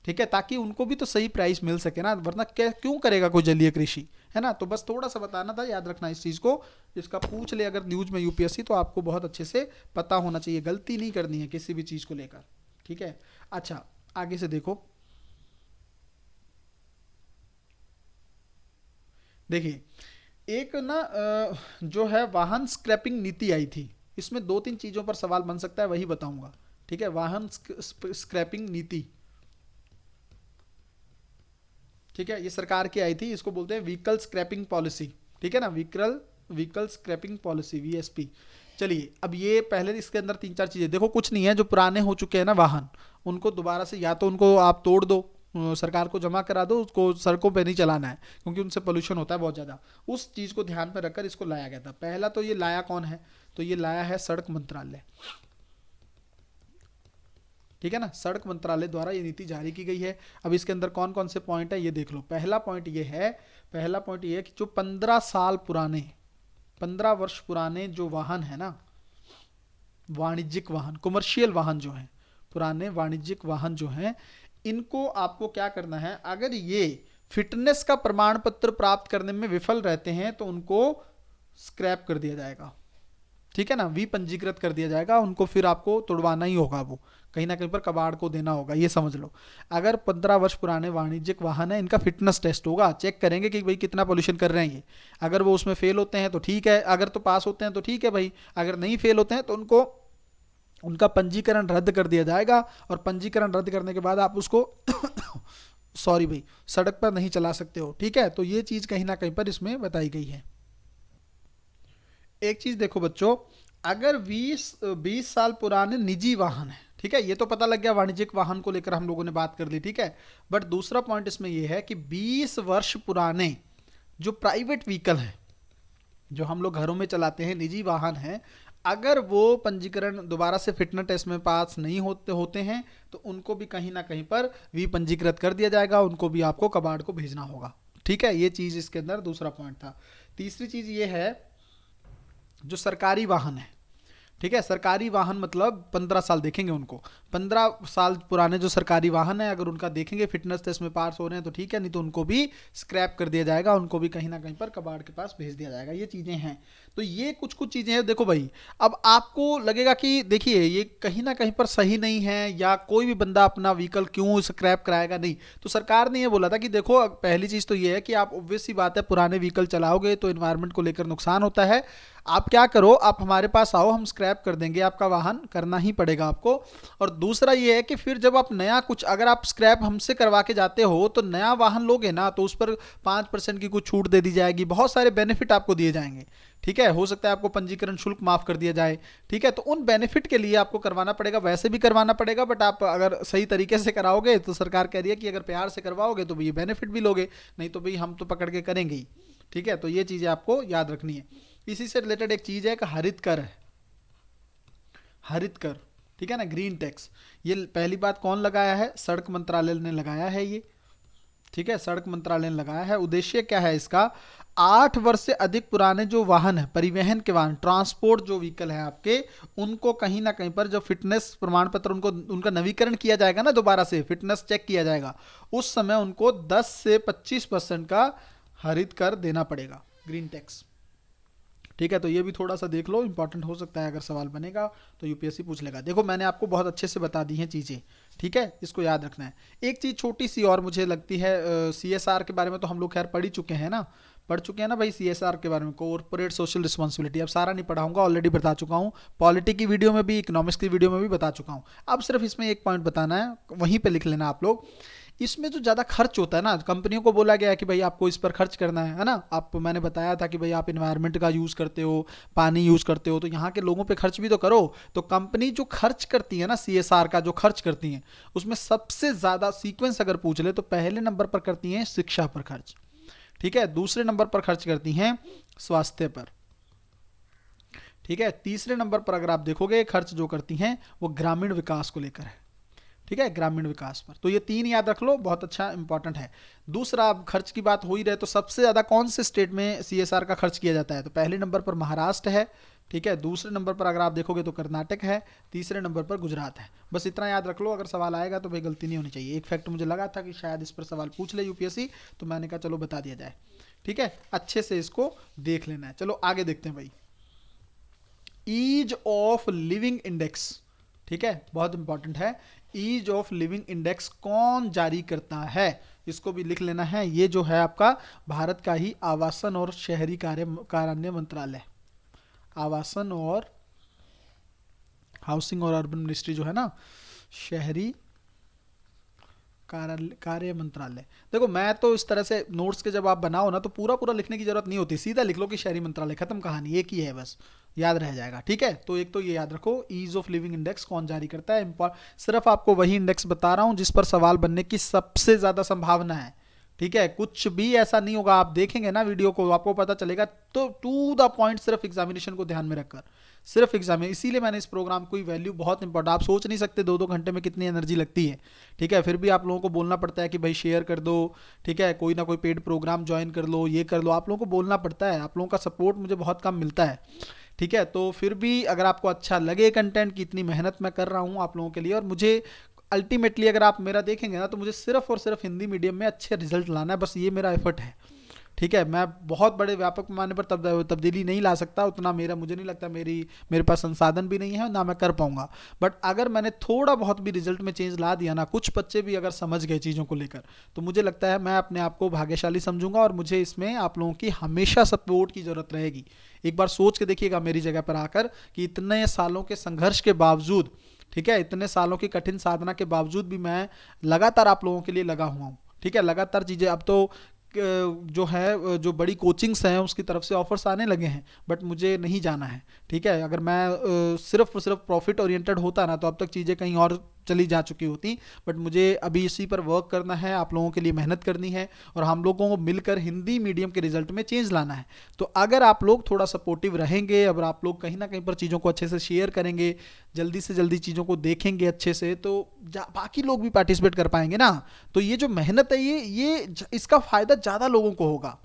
ठीक है, ताकि उनको भी तो सही प्राइस मिल सके ना, वरना क्यों करेगा कोई जलीय कृषि, है ना। तो बस थोड़ा सा बताना था, याद रखना इस चीज को, इसका पूछ ले अगर न्यूज में यूपीएससी, तो आपको बहुत अच्छे से पता होना चाहिए, गलती नहीं करनी है किसी भी चीज को लेकर। ठीक है, अच्छा आगे से देखो, देखिए एक ना जो है वाहन स्क्रैपिंग नीति आई थी, इसमें 2-3 चीजों पर सवाल बन सकता है, वही बताऊंगा। ठीक है, वाहन स्क्रैपिंग नीति, ठीक है, ये सरकार की आई थी, इसको बोलते हैं व्हीकल स्क्रैपिंग पॉलिसी। ठीक है ना, व्हीकल स्क्रैपिंग पॉलिसी, वीएसपी। चलिए, अब ये पहले इसके अंदर 3-4 चीजें देखो, कुछ नहीं है, जो पुराने हो चुके हैं ना वाहन, उनको दोबारा से या तो उनको आप तोड़ दो, सरकार को जमा करा दो, उसको सड़कों पे नहीं चलाना है, क्योंकि उनसे पोल्यूशन होता है बहुत ज़्यादा। उस चीज़ को ध्यान में रखकर इसको लाया गया था। पहला तो ये लाया कौन है, तो ये लाया है सड़क मंत्रालय। ठीक है ना, सड़क मंत्रालय द्वारा ये नीति जारी की गई है। अब इसके अंदर कौन कौन से पॉइंट है ये देख लो। पहला पॉइंट ये है कि जो 15 साल पुराने, 15 वर्ष पुराने जो वाहन है ना, वाणिज्यिक वाहन, कमर्शियल वाहन जो हैं, पुराने वाणिज्यिक वाहन जो हैं, इनको आपको क्या करना है, अगर ये फिटनेस का प्रमाण पत्र प्राप्त करने में विफल रहते हैं तो उनको स्क्रैप कर दिया जाएगा। ठीक है ना, विपंजीकृत कर दिया जाएगा, उनको फिर आपको तोड़वाना ही होगा, वो कहीं ना कहीं पर कबाड़ को देना होगा, ये समझ लो। अगर 15 वर्ष पुराने वाणिज्यिक वाहन है, इनका फिटनेस टेस्ट होगा, चेक करेंगे कि भाई कितना पोल्यूशन कर रहे हैं ये। अगर वो उसमें फेल होते हैं तो ठीक है, अगर तो पास होते हैं तो ठीक है भाई, अगर नहीं फेल होते हैं तो उनको उनका पंजीकरण रद्द कर दिया जाएगा। और पंजीकरण रद्द करने के बाद आप उसको सॉरी भाई, सड़क पर नहीं चला सकते हो। ठीक है, तो ये चीज कहीं ना कहीं पर इसमें बताई गई है। एक चीज देखो बच्चों, अगर 20 साल पुराने निजी वाहन है, ठीक है, ये तो पता लग गया, वाणिज्यिक वाहन को लेकर हम लोगों ने बात कर ली। ठीक है, बट दूसरा पॉइंट इसमें यह है कि 20 वर्ष पुराने जो प्राइवेट व्हीकल हैं, जो हम लोग घरों में चलाते हैं, निजी वाहन हैं, अगर वो पंजीकरण दोबारा से फिटनेस टेस्ट में पास नहीं होते हैं तो उनको भी कहीं ना कहीं पर विपंजीकृत कर दिया जाएगा, उनको भी आपको कबाड़ को भेजना होगा। ठीक है, ये चीज इसके अंदर दूसरा पॉइंट था। तीसरी चीज ये है, जो सरकारी वाहन है, ठीक है, सरकारी वाहन मतलब 15 साल देखेंगे उनको, 15 साल पुराने जो सरकारी वाहन है, अगर उनका देखेंगे फिटनेस टेस्ट में पास हो रहे हैं तो ठीक है, नहीं तो उनको भी स्क्रैप कर दिया जाएगा, उनको भी कहीं ना कहीं पर कबाड़ के पास भेज दिया जाएगा। ये चीजें हैं, तो ये कुछ चीजें हैं। देखो भाई, अब आपको लगेगा कि देखिए ये कहीं ना कहीं पर सही नहीं है, या कोई भी बंदा अपना व्हीकल क्यों स्क्रैप कराएगा, नहीं। तो सरकार ने ये बोला था कि देखो, पहली चीज तो ये है कि आप ऑब्वियस सी बात है, पुराने व्हीकल चलाओगे तो एनवायरमेंट को लेकर नुकसान होता है। आप क्या करो, आप हमारे पास आओ, हम स्क्रैप कर देंगे आपका वाहन, करना ही पड़ेगा आपको। और दूसरा ये है कि फिर जब आप नया कुछ, अगर आप स्क्रैप हमसे करवा के जाते हो तो नया वाहन लोगे ना, तो उस पर 5% की कुछ छूट दे दी जाएगी, बहुत सारे बेनिफिट आपको दिए जाएंगे। ठीक है, हो सकता है आपको पंजीकरण शुल्क माफ कर दिया जाए। ठीक है, तो उन बेनिफिट के लिए आपको करवाना पड़ेगा, वैसे भी करवाना पड़ेगा, बट आप अगर सही तरीके से कराओगे तो सरकार कह रही है कि अगर प्यार से करवाओगे तो ये बेनिफिट भी लोगे, नहीं तो भाई हम तो पकड़ के करेंगे ही। ठीक है, तो ये चीज़ें आपको याद रखनी है। इसी से रिलेटेड एक चीज़ है कि हरित कर है, हरित कर, ठीक है ना, ग्रीन टैक्स। ये पहली बात कौन लगाया है? सड़क मंत्रालय ने लगाया है ये। ठीक है, सड़क मंत्रालय ने लगाया है। उद्देश्य क्या है इसका? 8 वर्ष से अधिक पुराने जो वाहन है, परिवहन के वाहन, ट्रांसपोर्ट जो व्हीकल है आपके, उनको कहीं ना कहीं पर जो फिटनेस प्रमाण पत्र उनको उनका नवीकरण किया जाएगा ना, दोबारा से फिटनेस चेक किया जाएगा, उस समय उनको 10 से 25% का हरित कर देना पड़ेगा, ग्रीन टैक्स। ठीक है, तो ये भी थोड़ा सा देख लो, इंपॉर्टेंट हो सकता है, अगर सवाल बनेगा तो यूपीएससी पूछ लेगा। देखो मैंने आपको बहुत अच्छे से बता दी हैं चीज़ें, ठीक है, इसको याद रखना है। एक चीज़ छोटी सी और मुझे लगती है, सीएसआर के बारे में तो हम लोग खैर पढ़ ही चुके हैं ना, पढ़ चुके हैं ना भाई, सीएसआर के बारे में, कॉर्पोरेट सोशल रिस्पॉन्सिबिलिटी। अब सारा नहीं पढ़ाऊंगा, ऑलरेडी बता चुका हूँ, पॉलिटी की वीडियो में भी, इकोनॉमिक्स की वीडियो में भी बता चुका हूँ। अब सिर्फ इसमें एक पॉइंट बताना है, वहीं पे लिख लेना आप लोग। इसमें जो ज़्यादा खर्च होता है ना, कंपनियों को बोला गया है कि भाई आपको इस पर खर्च करना है ना। आप, मैंने बताया था कि भाई आप इन्वायरमेंट का यूज़ करते हो, पानी यूज़ करते हो, तो यहाँ के लोगों पे खर्च भी तो करो। तो कंपनी जो खर्च करती है ना, सीएसआर का जो खर्च करती हैं, उसमें सबसे ज़्यादा सीक्वेंस अगर पूछ ले तो पहले नंबर पर करती हैं शिक्षा पर खर्च। ठीक है, दूसरे नंबर पर खर्च करती हैं स्वास्थ्य पर। ठीक है, तीसरे नंबर पर अगर आप देखोगे खर्च जो करती हैं वो ग्रामीण विकास को लेकर है। ठीक है, ग्रामीण विकास पर। तो ये 3 याद रख लो, बहुत अच्छा इंपॉर्टेंट है। दूसरा, अब खर्च की बात हो ही रहे तो सबसे ज़्यादा कौन से स्टेट में सीएसआर का खर्च किया जाता है? तो पहले नंबर पर महाराष्ट्र है। ठीक है, दूसरे नंबर पर अगर आप देखोगे तो कर्नाटक है, तीसरे नंबर पर गुजरात है। बस इतना याद रख लो, अगर सवाल आएगा तो भाई गलती नहीं होनी चाहिए। एक फैक्ट मुझे लगा था कि शायद इस पर सवाल पूछ ले यूपीएससी, तो मैंने कहा चलो बता दिया जाए। ठीक है, अच्छे से इसको देख लेना है। चलो आगे देखते हैं भाई, ईज ऑफ लिविंग इंडेक्स। ठीक है, बहुत इंपॉर्टेंट है। ईज ऑफ लिविंग इंडेक्स कौन जारी करता है? इसको भी लिख लेना है। ये जो है आपका भारत का ही आवासन और शहरी कार्यान्वयन मंत्रालय, आवासन और हाउसिंग और अर्बन मिनिस्ट्री जो है ना, शहरी कार्य मंत्रालय। देखो मैं तो इस तरह से नोट्स के जब आप बनाओ ना, तो पूरा पूरा लिखने की जरूरत नहीं होती, सीधा लिख लो कि शहरी मंत्रालय, खत्म कहानी, एक ही है बस, याद रह जाएगा। ठीक है, तो एक तो ये याद रखो, ईज ऑफ लिविंग इंडेक्स कौन जारी करता है। सिर्फ आपको वही इंडेक्स बता रहा हूं जिस पर सवाल बनने की सबसे ज्यादा संभावना है। ठीक है, कुछ भी ऐसा नहीं होगा, आप देखेंगे ना वीडियो को आपको पता चलेगा। तो टू द पॉइंट, सिर्फ एग्जामिनेशन को ध्यान में रखकर, सिर्फ एग्जाम, इसीलिए मैंने इस प्रोग्राम को वैल्यू बहुत इंपॉर्टेंट, आप सोच नहीं सकते 2-2 घंटे में कितनी एनर्जी लगती है। ठीक है, फिर भी आप लोगों को बोलना पड़ता है कि भाई शेयर कर दो, ठीक है, कोई ना कोई पेड प्रोग्राम ज्वाइन कर लो, ये कर लो, आप लोगों को बोलना पड़ता है। आप लोगों का सपोर्ट मुझे बहुत कम मिलता है। ठीक है, तो फिर भी अगर आपको अच्छा लगे कंटेंट की इतनी मेहनत मैं कर रहा हूँ आप लोगों के लिए, और मुझे अल्टीमेटली अगर आप मेरा देखेंगे ना, तो मुझे सिर्फ और सिर्फ हिंदी मीडियम में अच्छे रिजल्ट लाना है, बस ये मेरा एफर्ट है। ठीक है, मैं बहुत बड़े व्यापक पैमाने पर तब्दीली नहीं ला सकता, उतना मेरा, मुझे नहीं लगता, मेरे पास संसाधन भी नहीं है, ना मैं कर पाऊंगा। बट अगर मैंने थोड़ा बहुत भी रिजल्ट में चेंज ला दिया ना, कुछ बच्चे भी अगर समझ गए चीज़ों को लेकर, तो मुझे लगता है मैं अपने आप को भाग्यशाली समझूंगा, और मुझे इसमें आप लोगों की हमेशा सपोर्ट की जरूरत रहेगी। एक बार सोच के देखिएगा मेरी जगह पर आकर कि इतने सालों के संघर्ष के बावजूद, ठीक है, इतने सालों की कठिन साधना के बावजूद भी मैं लगातार आप लोगों के लिए लगा हुआ हूँ। ठीक है, लगातार चीज़ें, अब तो जो है, जो बड़ी कोचिंग्स हैं उसकी तरफ से ऑफर्स आने लगे हैं, बट मुझे नहीं जाना है। ठीक है, अगर मैं सिर्फ प्रॉफिट ओरिएंटेड होता ना, तो अब तक चीज़ें कहीं और चली जा चुकी होती। बट मुझे अभी इसी पर वर्क करना है, आप लोगों के लिए मेहनत करनी है, और हम लोगों को मिलकर हिंदी मीडियम के रिजल्ट में चेंज लाना है। तो अगर आप लोग थोड़ा सपोर्टिव रहेंगे, अगर आप लोग कहीं ना कहीं पर चीज़ों को अच्छे से शेयर करेंगे, जल्दी से जल्दी चीज़ों को देखेंगे अच्छे से, तो बाकी लोग भी पार्टिसिपेट कर पाएंगे ना। तो ये जो मेहनत है, ये इसका फ़ायदा ज़्यादा लोगों को होगा,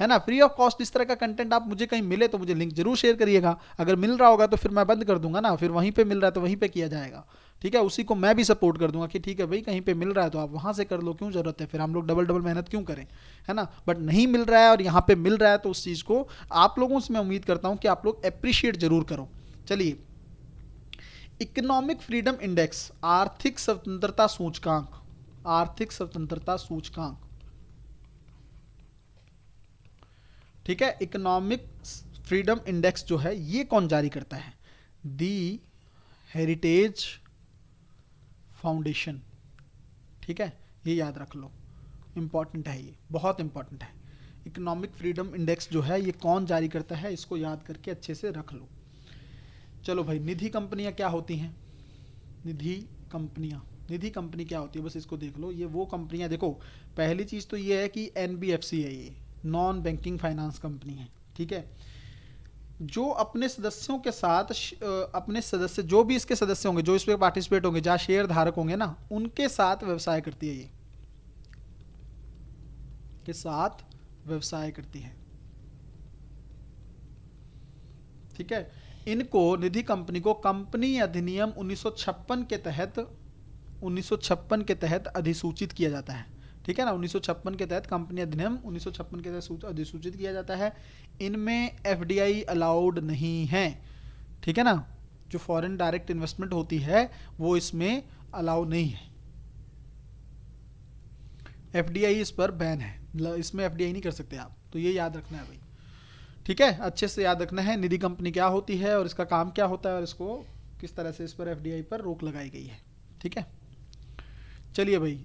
है ना। फ्री ऑफ कॉस्ट इस तरह का कंटेंट आप मुझे कहीं मिले तो मुझे लिंक जरूर शेयर करिएगा। अगर मिल रहा होगा तो फिर मैं बंद कर दूंगा ना, फिर वहीं पे मिल रहा है तो वहीं पे किया जाएगा। ठीक है, उसी को मैं भी सपोर्ट कर दूंगा कि ठीक है भाई, कहीं पे मिल रहा है तो आप वहां से कर लो, क्यों जरूरत है फिर हम लोग डबल मेहनत क्यों करें, है ना। बट नहीं मिल रहा है और यहाँ पे मिल रहा है, तो उस चीज़ को आप लोगों से मैं उम्मीद करता हूँ कि आप लोग अप्रिशिएट जरूर करो। चलिए, इकोनॉमिक फ्रीडम इंडेक्स, आर्थिक स्वतंत्रता सूचकांक, आर्थिक स्वतंत्रता सूचकांक। ठीक है, इकोनॉमिक फ्रीडम इंडेक्स जो है ये कौन जारी करता है? दी हेरिटेज फाउंडेशन। ठीक है, ये याद रख लो, इंपॉर्टेंट है, ये बहुत इंपॉर्टेंट है। इकोनॉमिक फ्रीडम इंडेक्स जो है ये कौन जारी करता है, इसको याद करके अच्छे से रख लो। चलो भाई, निधि कंपनियां क्या होती हैं? निधि कंपनी क्या होती है, बस इसको देख लो। ये वो कंपनियां, देखो पहली चीज तो ये है कि एनबीएफसी है, ये नॉन बैंकिंग फाइनेंस कंपनी है। ठीक है, जो अपने सदस्यों के साथ अपने सदस्य, जो भी इसके सदस्य होंगे, जो इसमें पार्टिसिपेट होंगे, जहां शेयर धारक होंगे ना, उनके साथ व्यवसाय करती है, ये के साथ व्यवसाय करती है। ठीक है, इनको निधि कंपनी को कंपनी अधिनियम 1956 के तहत अधिसूचित किया जाता है। ठीक है ना, 1956 के तहत कंपनी अधिनियम 1956 के तहत अधिसूचित किया जाता है। इनमें एफडीआई अलाउड नहीं है। ठीक है ना, जो फॉरेन डायरेक्ट इन्वेस्टमेंट होती है वो इसमें अलाउ नहीं है। एफडीआई इस पर बैन है, इसमें एफडीआई नहीं कर सकते आप, तो ये याद रखना है भाई। ठीक है, अच्छे से याद रखना है निधि कंपनी क्या होती है और इसका काम क्या होता है और इसको किस तरह से इस पर एफडीआई पर रोक लगाई गई है। ठीक है, चलिए भाई,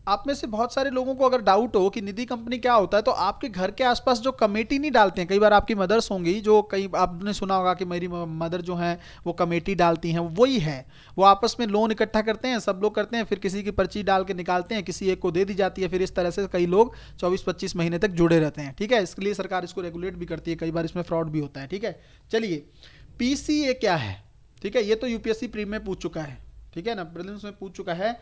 आप में से बहुत सारे लोगों को अगर डाउट हो कि निधि कंपनी क्या होता है, तो आपके घर के आसपास जो कमेटी नहीं डालते हैं, कई बार आपकी मदर्स होंगी जो, कई आपने सुना होगा कि मेरी मदर जो है वो कमेटी डालती हैं, वही है। वो आपस में लोन इकट्ठा करते हैं, सब लोग करते हैं, फिर किसी की पर्ची डाल के निकालते हैं, किसी एक को दे दी जाती है, फिर इस तरह से कई लोग 24-25 महीने तक जुड़े रहते हैं। ठीक है, इसके लिए सरकार इसको रेगुलेट भी करती है, कई बार इसमें फ्रॉड भी होता है। ठीक है, चलिए पीसीए क्या है? ठीक है, ये तो यूपीएससी प्री में पूछ चुका है। ठीक है ना, प्रीलिम्स में पूछ चुका है।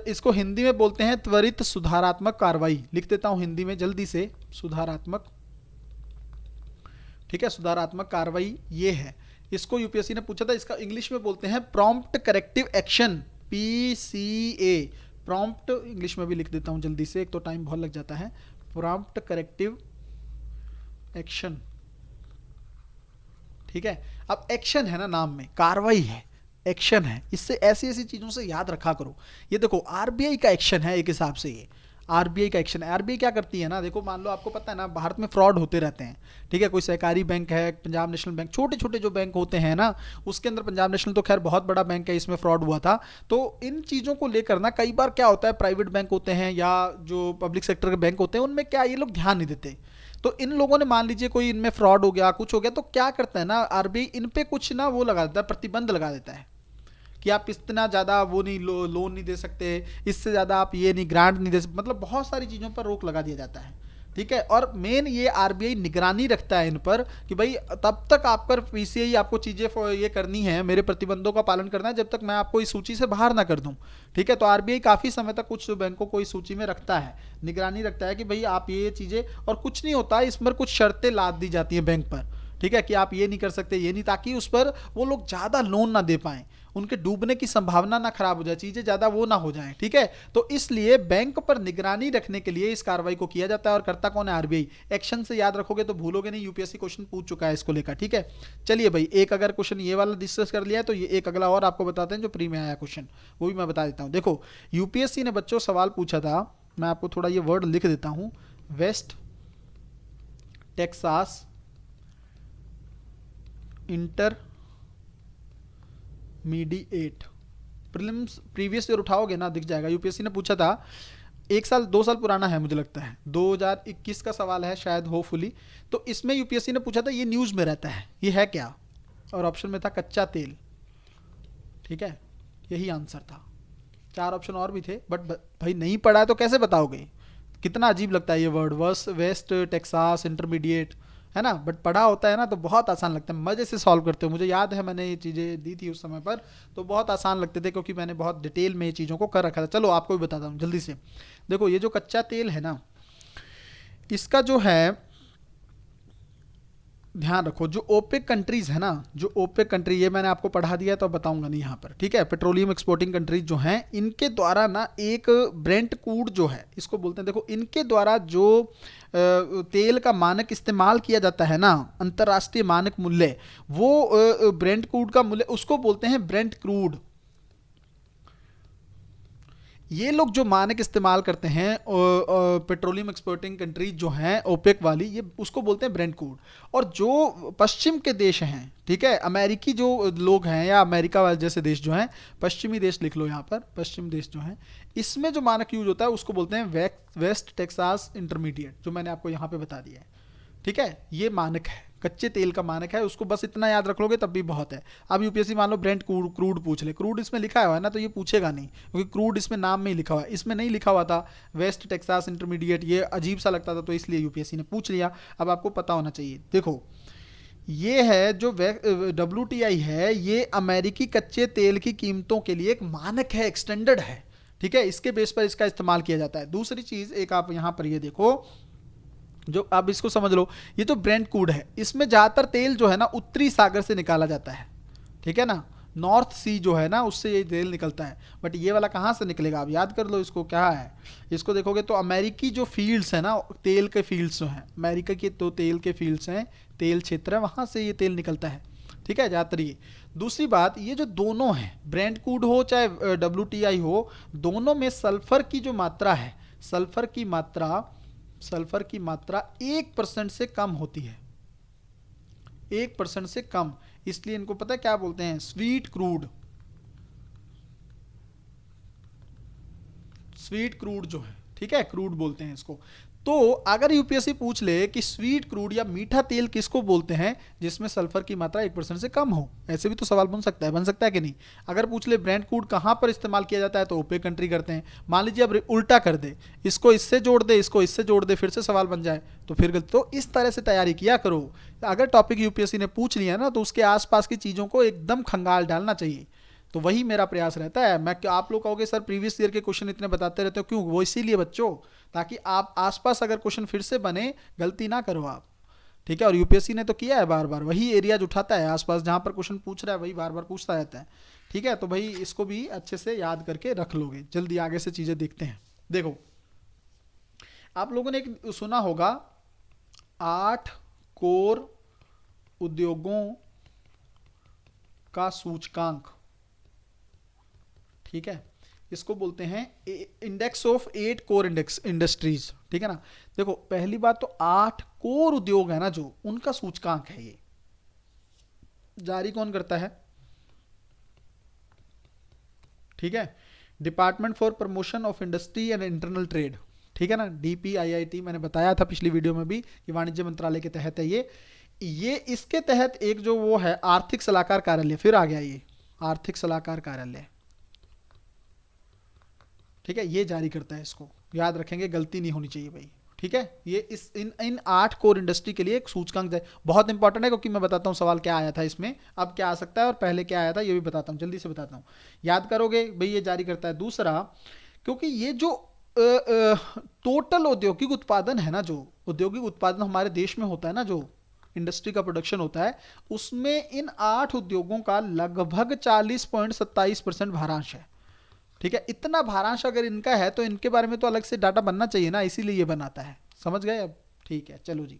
इसको हिंदी में बोलते हैं त्वरित सुधारात्मक कार्रवाई। लिख देता हूं हिंदी में जल्दी से, सुधारात्मक। ठीक है, सुधारात्मक कार्रवाई ये है। इसको यूपीएससी ने पूछा था, इसका इंग्लिश में बोलते हैं prompt corrective action, PCA. Prompt English में भी लिख देता हूं जल्दी से, एक तो टाइम बहुत लग जाता है। Prompt corrective action. ठीक है, अब एक्शन है ना, नाम में कार्रवाई है, एक्शन है, इससे ऐसी ऐसी चीजों से याद रखा करो। ये देखो आरबीआई का एक्शन है एक हिसाब से, ये आरबीआई का एक्शन है। आरबीआई क्या करती है ना, देखो मान लो आपको पता है ना, भारत में फ्रॉड होते रहते हैं। ठीक है, कोई सहकारी बैंक है, पंजाब नेशनल बैंक, छोटे छोटे जो बैंक होते हैं ना, उसके अंदर पंजाब नेशनल तो खैर बहुत बड़ा बैंक है, इसमें फ्रॉड हुआ था। तो इन चीज़ों को लेकर ना कई बार क्या होता है, प्राइवेट बैंक होते हैं या जो पब्लिक सेक्टर के बैंक होते हैं, उनमें क्या ये लोग ध्यान नहीं देते। तो इन लोगों ने मान लीजिए कोई इनमें फ्रॉड हो गया, कुछ हो गया, तो क्या करता है ना आरबीआई, इन पे कुछ ना वो लगा देता है, प्रतिबंध लगा देता है कि आप इतना ज़्यादा वो नहीं, लोन नहीं दे सकते, इससे ज़्यादा आप ये नहीं, ग्रांट नहीं दे सकते, मतलब बहुत सारी चीज़ों पर रोक लगा दिया जाता है। ठीक है, और मेन ये आरबीआई निगरानी रखता है इन पर कि भाई तब तक आप पर पीसीआई आपको चीज़ें ये करनी है, मेरे प्रतिबंधों का पालन करना है, जब तक मैं आपको इस सूची से बाहर ना कर दूं। ठीक है, तो आरबीआई काफ़ी समय तक कुछ बैंकों को इस सूची में रखता है, निगरानी रखता है कि भाई आप ये चीज़ें, और कुछ नहीं होता, इस पर कुछ शर्तें लाद दी जाती हैं बैंक पर। ठीक है, कि आप ये नहीं कर सकते, ये नहीं, ताकि उस पर वो लोग ज़्यादा लोन ना दे पाएं, उनके डूबने की संभावना ना खराब हो जाए, चीजें ज्यादा वो ना हो जाएं। ठीक है, तो इसलिए बैंक पर निगरानी रखने के लिए इस कार्रवाई को किया जाता है। और करता कौन है? आरबीआई। एक्शन से याद रखोगे तो भूलोगे नहीं, यूपीएससी क्वेश्चन पूछ चुका है इसको लेकर। ठीक है, चलिए भाई, एक अगर क्वेश्चन ये वाला डिस्कस कर लिया है, तो ये एक अगला और आपको बताते हैं जो प्री में आया क्वेश्चन, वो भी मैं बता देता हूं। देखो यूपीएससी ने बच्चों सवाल पूछा था, मैं आपको थोड़ा ये वर्ड लिख देता हूं, West Texas intermediate. Prelims previous year उठाओगे ना, दिख जाएगा। यूपीएससी ने पूछा था, 1 साल 2 साल पुराना है मुझे लगता है, 2021 का सवाल है शायद, होपफुली। तो इसमें यूपीएससी ने पूछा था, ये न्यूज में रहता है, ये है क्या? और ऑप्शन में था कच्चा तेल। ठीक है, यही आंसर था। 4 ऑप्शन और भी थे, बट भाई नहीं पढ़ा है तो कैसे बताओगे? कितना अजीब लगता है ये वर्ड, वेस्ट टेक्सास इंटरमीडिएट, है ना, बट पढ़ा होता है ना तो बहुत आसान लगता है, मजे से सॉल्व करते हो। मुझे याद है मैंने ये चीज़ें दी थी उस समय पर, तो बहुत आसान लगते थे, क्योंकि मैंने बहुत डिटेल में ये चीज़ों को कर रखा था। चलो आपको भी बताता हूँ जल्दी से। देखो ये जो कच्चा तेल है ना, इसका जो है ध्यान रखो, जो ओपेक कंट्रीज है ना, जो ओपेक कंट्री, ये मैंने आपको पढ़ा दिया तो बताऊंगा नहीं यहाँ पर। ठीक है, पेट्रोलियम एक्सपोर्टिंग कंट्रीज जो हैं, इनके द्वारा ना एक ब्रेंट क्रूड जो है, इसको बोलते हैं, देखो इनके द्वारा जो तेल का मानक इस्तेमाल किया जाता है ना, अंतर्राष्ट्रीय मानक मूल्य, वो ब्रेंट क्रूड का मूल्य, उसको बोलते हैं ब्रेंट क्रूड। ये लोग जो मानक इस्तेमाल करते हैं पेट्रोलियम एक्सपोर्टिंग कंट्रीज जो हैं ओपेक वाली, ये उसको बोलते हैं ब्रेंट क्रूड। और जो पश्चिम के देश हैं, ठीक है, अमेरिकी जो लोग हैं या अमेरिका वाले जैसे देश जो हैं, पश्चिमी देश लिख लो यहाँ पर, पश्चिम देश जो हैं, इसमें जो मानक यूज होता है उसको बोलते हैं वेस्ट टेक्सास इंटरमीडिएट, जो मैंने आपको यहाँ पे बता दिया है। ठीक है, ये मानक है, कच्चे तेल का मानक है, उसको बस इतना याद रख लोगे तब भी बहुत है। अब यूपीएससी मान लो ब्रेंट क्रूड पूछ ले, क्रूड इसमें लिखा हुआ है ना, तो ये पूछेगा नहीं, क्योंकि क्रूड इसमें नाम में ही लिखा हुआ है, इसमें नहीं लिखा हुआ था वेस्ट टेक्सास इंटरमीडिएट, ये अजीब सा लगता था तो इसलिए यूपीएससी ने पूछ लिया। अब आपको पता होना चाहिए। देखो ये है जो WTI है, ये अमेरिकी कच्चे तेल की कीमतों के लिए एक मानक है, एक स्टैंडर्ड है। ठीक है, इसके बेस पर इसका इस्तेमाल किया जाता है। दूसरी चीज एक आप यहाँ पर ये देखो, जो अब इसको समझ लो, ये जो ब्रेंट क्रूड है इसमें ज्यादातर तेल जो है ना उत्तरी सागर से निकाला जाता है। ठीक है ना, नॉर्थ सी जो है ना उससे ये तेल निकलता है। बट ये वाला कहाँ से निकलेगा, आप याद कर लो इसको, क्या है, इसको देखोगे तो अमेरिकी जो फील्ड्स है ना, तेल के फील्ड्स जो हैं, अमेरिका के तो तेल के फील्ड्स हैं, तेल क्षेत्र है, वहाँ से ये तेल निकलता है। ठीक है, ज़्यादातर ये। दूसरी बात, ये जो दोनों हैं, ब्रेंट क्रूड हो चाहे WTI हो, दोनों में सल्फर की जो मात्रा है, सल्फर की मात्रा 1% से कम होती है, 1% से कम। इसलिए इनको पता है क्या बोलते हैं, स्वीट क्रूड जो है। ठीक है, क्रूड बोलते हैं इसको। तो अगर यूपीएससी पूछ ले कि स्वीट क्रूड या मीठा तेल किसको बोलते हैं, जिसमें सल्फर की मात्रा 1% से कम हो, ऐसे भी तो सवाल बन सकता है कि नहीं। अगर पूछ ले ब्रेंट क्रूड कहां पर इस्तेमाल किया जाता है, तो ओपेक कंट्री करते हैं। मान लीजिए अब उल्टा कर दे, इसको इससे जोड़ दे, इसको इससे जोड़ दे, फिर से सवाल बन जाए तो फिर गलत। तो इस तरह से तैयारी किया करो। अगर टॉपिक यूपीएससी ने पूछ लिया ना, तो उसके आसपास की चीजों को एकदम खंगाल डालना चाहिए। तो वही मेरा प्रयास रहता है। मैं, आप लोग कहोगे सर प्रीवियस ईयर के क्वेश्चन इतने बताते रहते हो, क्यों? वो इसीलिए बच्चों, ताकि आप आसपास अगर क्वेश्चन फिर से बने, गलती ना करो आप। ठीक है, और यूपीएससी ने तो किया है बार बार, वही एरिया उठाता है आसपास जहां पर क्वेश्चन पूछ रहा है, वही बार बार पूछता रहता है। ठीक है, तो भाई इसको भी अच्छे से याद करके रख लोगे। जल्दी आगे से चीजें देखते हैं। देखो, आप लोगों ने एक सुना होगा 8 कोर उद्योगों का सूचकांक। ठीक है, इसको बोलते हैं इंडेक्स ऑफ 8 कोर इंडस्ट्रीज। ठीक है ना। देखो पहली बात तो 8 कोर उद्योग है ना जो, उनका सूचकांक है ये। जारी कौन करता है? ठीक है, department for promotion of industry and internal trade. ठीक है ना, DPIIT, मैंने बताया था पिछली वीडियो में भी कि वाणिज्य मंत्रालय के तहत है ये इसके तहत एक जो वो है आर्थिक सलाहकार कार्यालय, फिर आ गया ये आर्थिक सलाहकार कार्यालय। ठीक है, ये जारी करता है इसको, याद रखेंगे, गलती नहीं होनी चाहिए भाई। ठीक है, ये इन 8 कोर इंडस्ट्री के लिए एक सूचकांक बहुत इंपॉर्टेंट है, क्योंकि मैं बताता हूँ सवाल क्या आया था इसमें, अब क्या आ सकता है और पहले क्या आया था, ये भी बताता हूँ, जल्दी से बताता हूँ, याद करोगे भाई। ये जारी करता है। दूसरा, क्योंकि ये जो टोटल औद्योगिक उत्पादन है ना, जो औद्योगिक उत्पादन हमारे देश में होता है ना, जो इंडस्ट्री का प्रोडक्शन होता है, उसमें इन 8 उद्योगों का लगभग 40.27% भारांश है। ठीक है, इतना भारांश अगर इनका है तो इनके बारे में तो अलग से डाटा बनना चाहिए ना, इसीलिए ये बनाता है। समझ गए अब? ठीक है, चलो जी।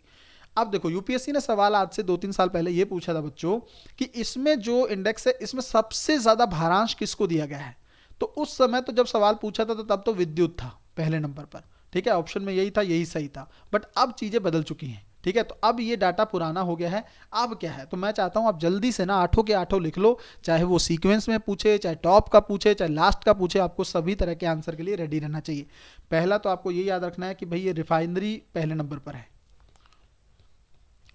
अब देखो, यूपीएससी ने सवाल आज से 2-3 साल पहले ये पूछा था बच्चों कि इसमें जो इंडेक्स है, इसमें सबसे ज्यादा भारांश किसको दिया गया है। तो उस समय तो जब सवाल पूछा था तो तब तो विद्युत था पहले नंबर पर। ठीक है, ऑप्शन में यही था, यही सही था। बट अब चीजें बदल चुकी हैं। ठीक है, तो अब ये डाटा पुराना हो गया है। अब क्या है, तो मैं चाहता हूं आप जल्दी से ना 8 के 8 लिख लो, चाहे वो सीक्वेंस में पूछे, चाहे टॉप का पूछे, चाहे लास्ट का पूछे, आपको सभी तरह के आंसर के लिए रेडी रहना चाहिए। पहला तो आपको ये याद रखना है कि भाई ये रिफाइनरी पहले नंबर पर है।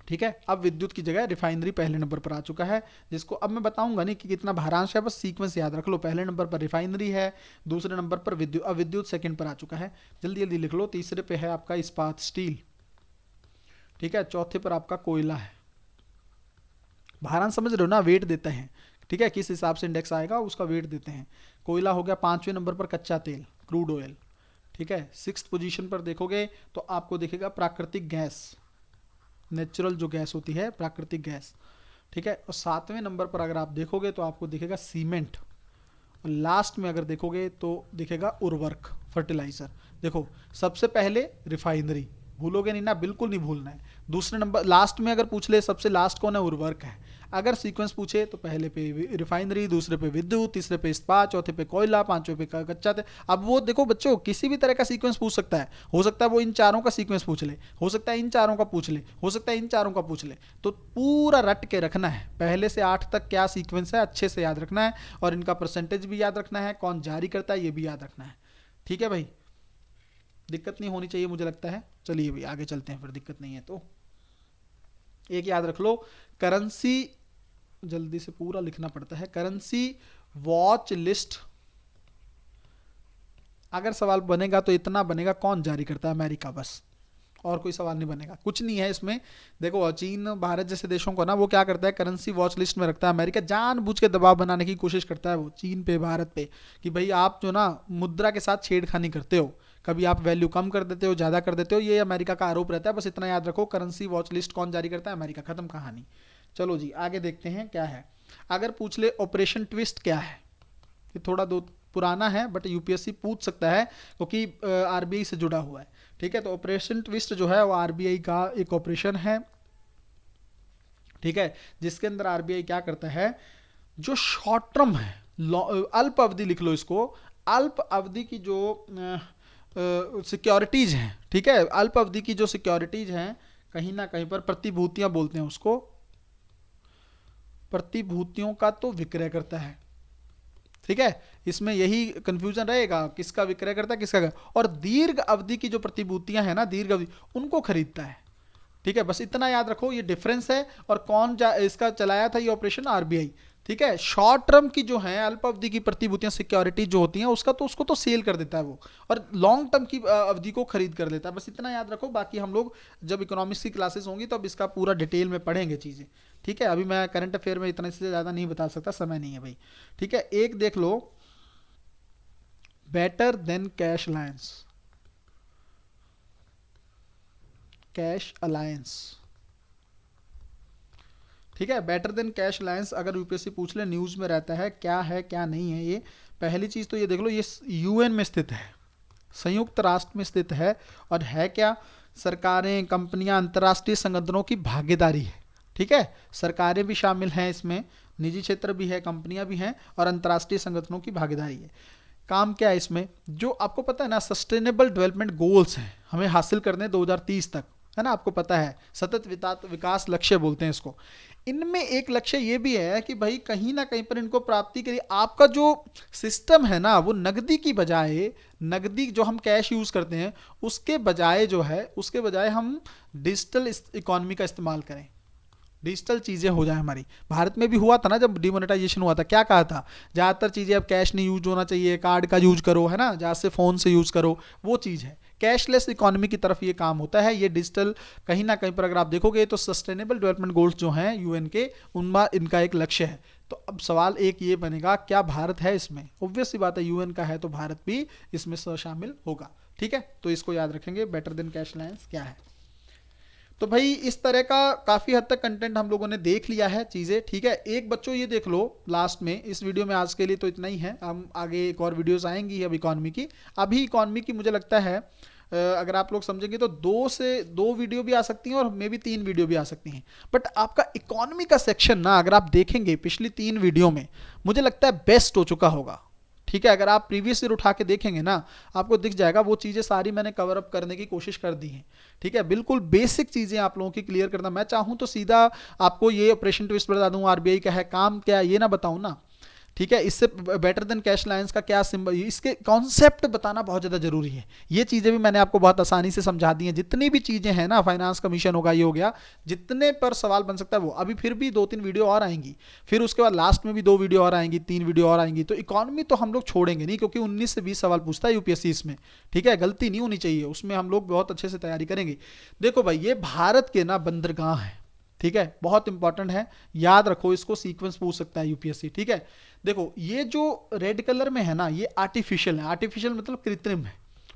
ठीक है, अब विद्युत की जगह रिफाइनरी पहले नंबर पर आ चुका है, जिसको अब मैं बताऊंगा नहीं कि कितना भारांश है, बस सीक्वेंस याद रख लो। पहले नंबर पर रिफाइनरी है, दूसरे नंबर पर विद्युत, अब विद्युत सेकंड पर आ चुका है। जल्दी जल्दी लिख लो। तीसरे पे है आपका इस्पात, स्टील। ठीक है, चौथे पर आपका कोयला है। भारांश समझ रहे हो ना, वेट देते हैं। ठीक है, किस हिसाब से इंडेक्स आएगा उसका वेट देते हैं। कोयला हो गया। 5वें नंबर पर कच्चा तेल, क्रूड ऑयल। ठीक है, 6th पोजीशन पर देखोगे तो आपको दिखेगा प्राकृतिक गैस, नेचुरल जो गैस होती है, प्राकृतिक गैस। ठीक है, और 7वें नंबर पर अगर आप देखोगे तो आपको दिखेगा सीमेंट, और लास्ट में अगर देखोगे तो दिखेगा उर्वरक, फर्टिलाइजर। देखो सबसे पहले रिफाइनरी, भूलोगे नहीं ना, बिल्कुल नहीं भूलना है। दूसरे नंबर लास्ट में अगर पूछ ले सबसे लास्ट कौन है, उर्वरक है। अगर सीक्वेंस पूछे तो पहले पे रिफाइनरी, दूसरे पे विद्युत, तीसरे पे इस्पात, चौथे पे कोयला, पांचवें पे कच्चा तेल। अब वो देखो बच्चों, किसी भी तरह का सीक्वेंस पूछ सकता है, हो सकता है वो इन चारों का सीक्वेंस पूछ ले, हो सकता है इन चारों का पूछ ले, हो सकता है इन चारों का पूछ ले। तो पूरा रट के रखना है, पहले से 8 तक क्या सीक्वेंस है अच्छे से याद रखना है, और इनका परसेंटेज भी याद रखना है, कौन जारी करता है ये भी याद रखना है। ठीक है भाई, दिक्कत नहीं होनी चाहिए मुझे लगता है। चलिए भाई आगे चलते हैं, फिर दिक्कत नहीं है तो एक याद रख लो, करेंसी, जल्दी से पूरा लिखना पड़ता है, करेंसी वॉच लिस्ट। अगर सवाल बनेगा तो इतना बनेगा, कौन जारी करता है? अमेरिका, बस, और कोई सवाल नहीं बनेगा, कुछ नहीं है इसमें। देखो चीन भारत जैसे देशों को ना वो क्या करता है, करेंसी वॉच लिस्ट में रखता है। अमेरिका जानबूझ के दबाव बनाने की कोशिश करता है वो चीन पे, भारत पे, कि भाई आप जो ना मुद्रा के साथ छेड़खानी करते हो, कभी आप वैल्यू कम कर देते हो, ज़्यादा कर देते हो, ये अमेरिका का आरोप रहता है। बस इतना याद रखो, करेंसी वॉच लिस्ट कौन जारी करता है? अमेरिका, खत्म कहानी। चलो जी आगे देखते हैं क्या है। अगर पूछ ले ऑपरेशन ट्विस्ट क्या है, ये थोड़ा दो पुराना है बट यूपीएससी पूछ सकता है क्योंकि आरबीआई से जुड़ा हुआ है। ठीक है, तो ऑपरेशन ट्विस्ट जो है वो आरबीआई का एक ऑपरेशन है, ठीक है, जिसके अंदर आरबीआई क्या करता है, जो शॉर्ट टर्म है, अल्प अवधि लिख लो इसको, अल्प अवधि की जो सिक्योरिटीज हैं, ठीक है, अल्प अवधि की जो सिक्योरिटीज हैं, कहीं ना कहीं पर प्रतिभूतियां बोलते हैं उसको, प्रतिभूतियों का तो विक्रय करता है। ठीक है, इसमें यही कंफ्यूजन रहेगा, किसका विक्रय करता है किसका, और दीर्घ अवधि की जो प्रतिभूतियां हैं ना, दीर्घ अवधि, उनको खरीदता है। ठीक है, बस इतना याद रखो, ये डिफरेंस है। और कौन इसका चलाया था ये ऑपरेशन? आरबीआई। ठीक है, शॉर्ट टर्म की जो है अल्प अवधि की प्रतिभूतियां, सिक्योरिटी जो होती हैं, उसको तो सेल कर देता है वो, और लॉन्ग टर्म की अवधि को खरीद कर लेता है। बस इतना याद रखो, बाकी हम लोग जब इकोनॉमिक्स की क्लासेस होंगी तो अब इसका पूरा डिटेल में पढ़ेंगे चीज़ें। ठीक है, अभी मैं करंट अफेयर में इतना से ज़्यादा नहीं बता सकता, समय नहीं है भाई। ठीक है, एक देख लो, better than cash alliance, cash alliance. ठीक है, बेटर देन कैश अलायंस अगर यूपीएससी पूछ ले, न्यूज़ में रहता है, क्या है क्या नहीं है ये। पहली चीज़ तो ये देख लो, ये यूएन में स्थित है, संयुक्त राष्ट्र में स्थित है, और है क्या, सरकारें, कंपनियां, अंतर्राष्ट्रीय संगठनों की भागीदारी है। ठीक है, सरकारें भी शामिल हैं इसमें, निजी क्षेत्र भी है, कंपनियां भी हैं, और अंतर्राष्ट्रीय संगठनों की भागीदारी है। काम क्या है इसमें, जो आपको पता है ना, सस्टेनेबल डेवलपमेंट गोल्स हैं, हमें हासिल करने 2030 तक, है ना, आपको पता है, सतत विकास लक्ष्य बोलते हैं इसको। इनमें एक लक्ष्य ये भी है कि भाई कहीं ना कहीं पर इनको प्राप्ति के लिए आपका जो सिस्टम है ना, वो नगदी की बजाय, नगदी जो हम कैश यूज करते हैं उसके बजाय जो है, उसके बजाय हम डिजिटल इकोनॉमी का इस्तेमाल करें, डिजिटल चीज़ें हो जाए हमारी। भारत में भी हुआ था ना, जब डिमोनेटाइजेशन हुआ था, क्या कहा था, ज़्यादातर चीज़ें अब कैश नहीं यूज होना चाहिए, कार्ड का यूज करो, है ना, जहाँ से फ़ोन से यूज़ करो, वो चीज़ है। कैशलेस इकोनॉमी की तरफ ये काम होता है, ये डिजिटल कहीं ना कहीं पर अगर आप देखोगे तो सस्टेनेबल डेवलपमेंट गोल्स जो हैं यूएन के, उनमें इनका एक लक्ष्य है। तो अब सवाल एक ये बनेगा, क्या भारत है इसमें? ऑब्वियस सी बात है, यूएन का है तो भारत भी इसमें शामिल होगा। ठीक है, तो इसको याद रखेंगे, बेटर देन कैश अलायंस क्या है। तो भाई इस तरह का काफ़ी हद तक कंटेंट हम लोगों ने देख लिया है चीज़ें। ठीक है, एक बच्चों ये देख लो लास्ट में, इस वीडियो में आज के लिए तो इतना ही है, हम आगे एक और वीडियोस आएंगी अब इकॉनमी की। अभी इकॉनमी की मुझे लगता है अगर आप लोग समझेंगे तो 2 वीडियो भी आ सकती हैं, और मे भी 3 वीडियो भी आ सकती हैं। बट आपका इकॉनमी का सेक्शन ना, अगर आप देखेंगे पिछली 3 वीडियो में, मुझे लगता है बेस्ट हो चुका होगा। ठीक है, अगर आप प्रीवियस ईयर उठा के देखेंगे ना, आपको दिख जाएगा वो चीज़ें सारी मैंने कवर अप करने की कोशिश कर दी हैं। ठीक है, बिल्कुल बेसिक चीज़ें आप लोगों की क्लियर करना। मैं चाहूँ तो सीधा आपको ये ऑपरेशन ट्विस्ट बता दूँ, आरबीआई का है काम क्या, ये ना बताऊँ ना। ठीक है, इससे बेटर देन कैश अलायंस का क्या सिंबल, इसके कॉन्सेप्ट बताना बहुत ज़्यादा जरूरी है। ये चीज़ें भी मैंने आपको बहुत आसानी से समझा दी हैं, जितनी भी चीज़ें हैं ना, फाइनेंस कमीशन होगा, ये हो गया, जितने पर सवाल बन सकता है वो। अभी फिर भी 2-3 वीडियो और आएंगी, फिर उसके बाद लास्ट में भी 2 वीडियो और आएंगी, 3 वीडियो और आएंगी। तो इकॉनमी तो हम लोग छोड़ेंगे नहीं, क्योंकि 19 से 20 सवाल पूछता है यूपीएससी इसमें। ठीक है, गलती नहीं होनी चाहिए उसमें, हम लोग बहुत अच्छे से तैयारी करेंगे। देखो भाई, ये भारत के ना बंदरगाह है। ठीक है, बहुत इंपॉर्टेंट है, याद रखो इसको, सीक्वेंस पूछ सकता है यूपीएससी। ठीक है, देखो ये जो रेड कलर में है ना, ये आर्टिफिशियल है, आर्टिफिशियल मतलब कृत्रिम है,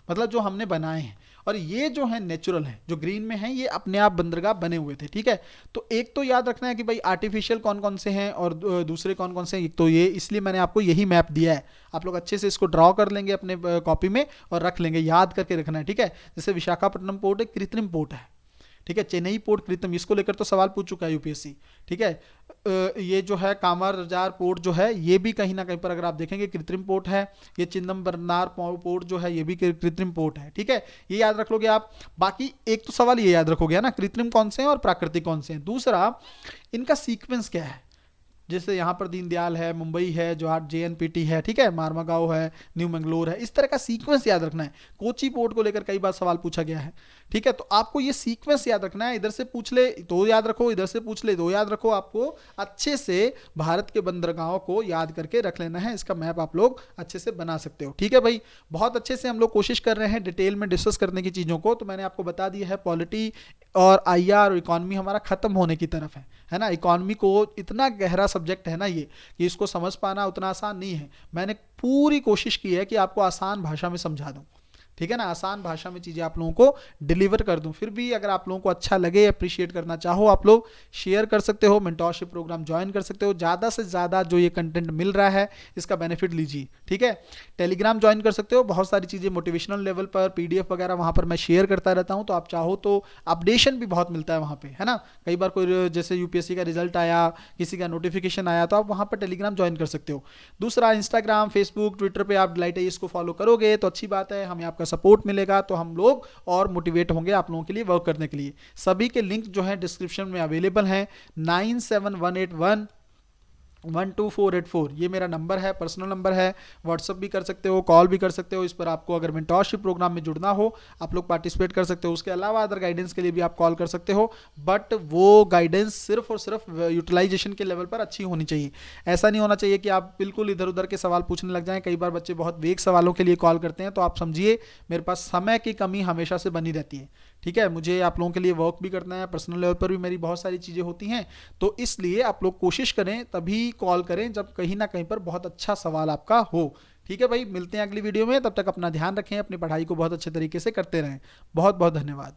मतलब जो हमने बनाए हैं, और ये जो है नेचुरल है, जो ग्रीन में है ये अपने आप बंदरगाह बने हुए थे। ठीक है, तो एक तो याद रखना है कि भाई आर्टिफिशियल कौन कौन से हैं और दूसरे कौन कौन से हैं। एक तो ये, इसलिए मैंने आपको यही मैप दिया है, आप लोग अच्छे से इसको ड्रॉ कर लेंगे अपने कॉपी में और रख लेंगे, याद करके रखना है। ठीक है, जैसे विशाखापट्टनम पोर्ट एक कृत्रिम पोर्ट है। ठीक है। चेन्नई पोर्ट कृत्रिम, इसको लेकर तो सवाल पूछ चुका है यूपीएससी, ठीक है। ये जो है कामरजार पोर्ट जो है ये भी कहीं ना कहीं पर अगर आप देखेंगे कृत्रिम पोर्ट है। ये चिदम्बरनार पोर्ट जो है ये भी कृत्रिम पोर्ट है, ठीक है। ये याद रख लोगे आप। बाकी एक तो सवाल ये याद रखोगे ना, कृत्रिम कौन से हैं और प्राकृतिक कौन से हैं। दूसरा, इनका सीक्वेंस क्या है। जैसे यहाँ पर दीनदयाल है, मुंबई है, जो JNPT है, ठीक है, मारमागांव है, न्यू मंगलोर है, इस तरह का सीक्वेंस याद रखना है। कोची पोर्ट को लेकर कई बार सवाल पूछा गया है, ठीक है। तो आपको ये सीक्वेंस याद रखना है। इधर से पूछ ले तो याद रखो, इधर से पूछ ले तो याद रखो। आपको अच्छे से भारत के बंदरगाहों को याद करके रख लेना है। इसका मैप आप लोग अच्छे से बना सकते हो, ठीक है भाई। बहुत अच्छे से हम लोग कोशिश कर रहे हैं डिटेल में डिस्कस करने की चीज़ों को। तो मैंने आपको बता दिया है पॉलिटी और IR और इकॉनमी हमारा खत्म होने की तरफ है ना। इकॉनमी को इतना गहरा सब्जेक्ट है ना ये, कि इसको समझ पाना उतना आसान नहीं है। मैंने पूरी कोशिश की है कि आपको आसान भाषा में समझा दूं, ठीक है ना, आसान भाषा में चीज़ें आप लोगों को डिलीवर कर दूं। फिर भी अगर आप लोगों को अच्छा लगे, अप्रिशिएट करना चाहो, आप लोग शेयर कर सकते हो, मेंटोरशिप प्रोग्राम ज्वाइन कर सकते हो। ज़्यादा से ज़्यादा जो ये कंटेंट मिल रहा है इसका बेनिफिट लीजिए, ठीक है। टेलीग्राम ज्वाइन कर सकते हो, बहुत सारी चीज़ें मोटिवेशनल लेवल पर PDF वगैरह वहाँ पर मैं शेयर करता रहता हूँ। तो आप चाहो तो अपडेशन भी बहुत मिलता है वहाँ पर, है ना। कई बार कोई जैसे UPSC का रिजल्ट आया, किसी का नोटिफिकेशन आया, तो आप वहाँ पर टेलीग्राम ज्वाइन कर सकते हो। दूसरा, इंस्टाग्राम, फेसबुक, ट्विटर पर आप डिलाइट IAS को फॉलो करोगे तो अच्छी बात है, हमें आपका सपोर्ट मिलेगा, तो हम लोग और मोटिवेट होंगे आप लोगों के लिए वर्क करने के लिए। सभी के लिंक जो है डिस्क्रिप्शन में अवेलेबल हैं। 9718112484 ये मेरा नंबर है, पर्सनल नंबर है। व्हाट्सअप भी कर सकते हो, कॉल भी कर सकते हो। इस पर आपको अगर मेंटोरशिप प्रोग्राम में जुड़ना हो, आप लोग पार्टिसिपेट कर सकते हो। उसके अलावा अदर गाइडेंस के लिए भी आप कॉल कर सकते हो, बट वो गाइडेंस सिर्फ और सिर्फ यूटिलाइजेशन के लेवल पर अच्छी होनी चाहिए। ऐसा नहीं होना चाहिए कि आप बिल्कुल इधर उधर के सवाल पूछने लग जाएं। कई बार बच्चे बहुत वेग सवालों के लिए कॉल करते हैं, तो आप समझिए मेरे पास समय की कमी हमेशा से बनी रहती है, ठीक है। मुझे आप लोगों के लिए वर्क भी करना है, पर्सनल लेवल पर भी मेरी बहुत सारी चीज़ें होती हैं। तो इसलिए आप लोग कोशिश करें, तभी कॉल करें जब कहीं ना कहीं पर बहुत अच्छा सवाल आपका हो, ठीक है भाई। मिलते हैं अगली वीडियो में, तब तक अपना ध्यान रखें, अपनी पढ़ाई को बहुत अच्छे तरीके से करते रहें। बहुत बहुत धन्यवाद।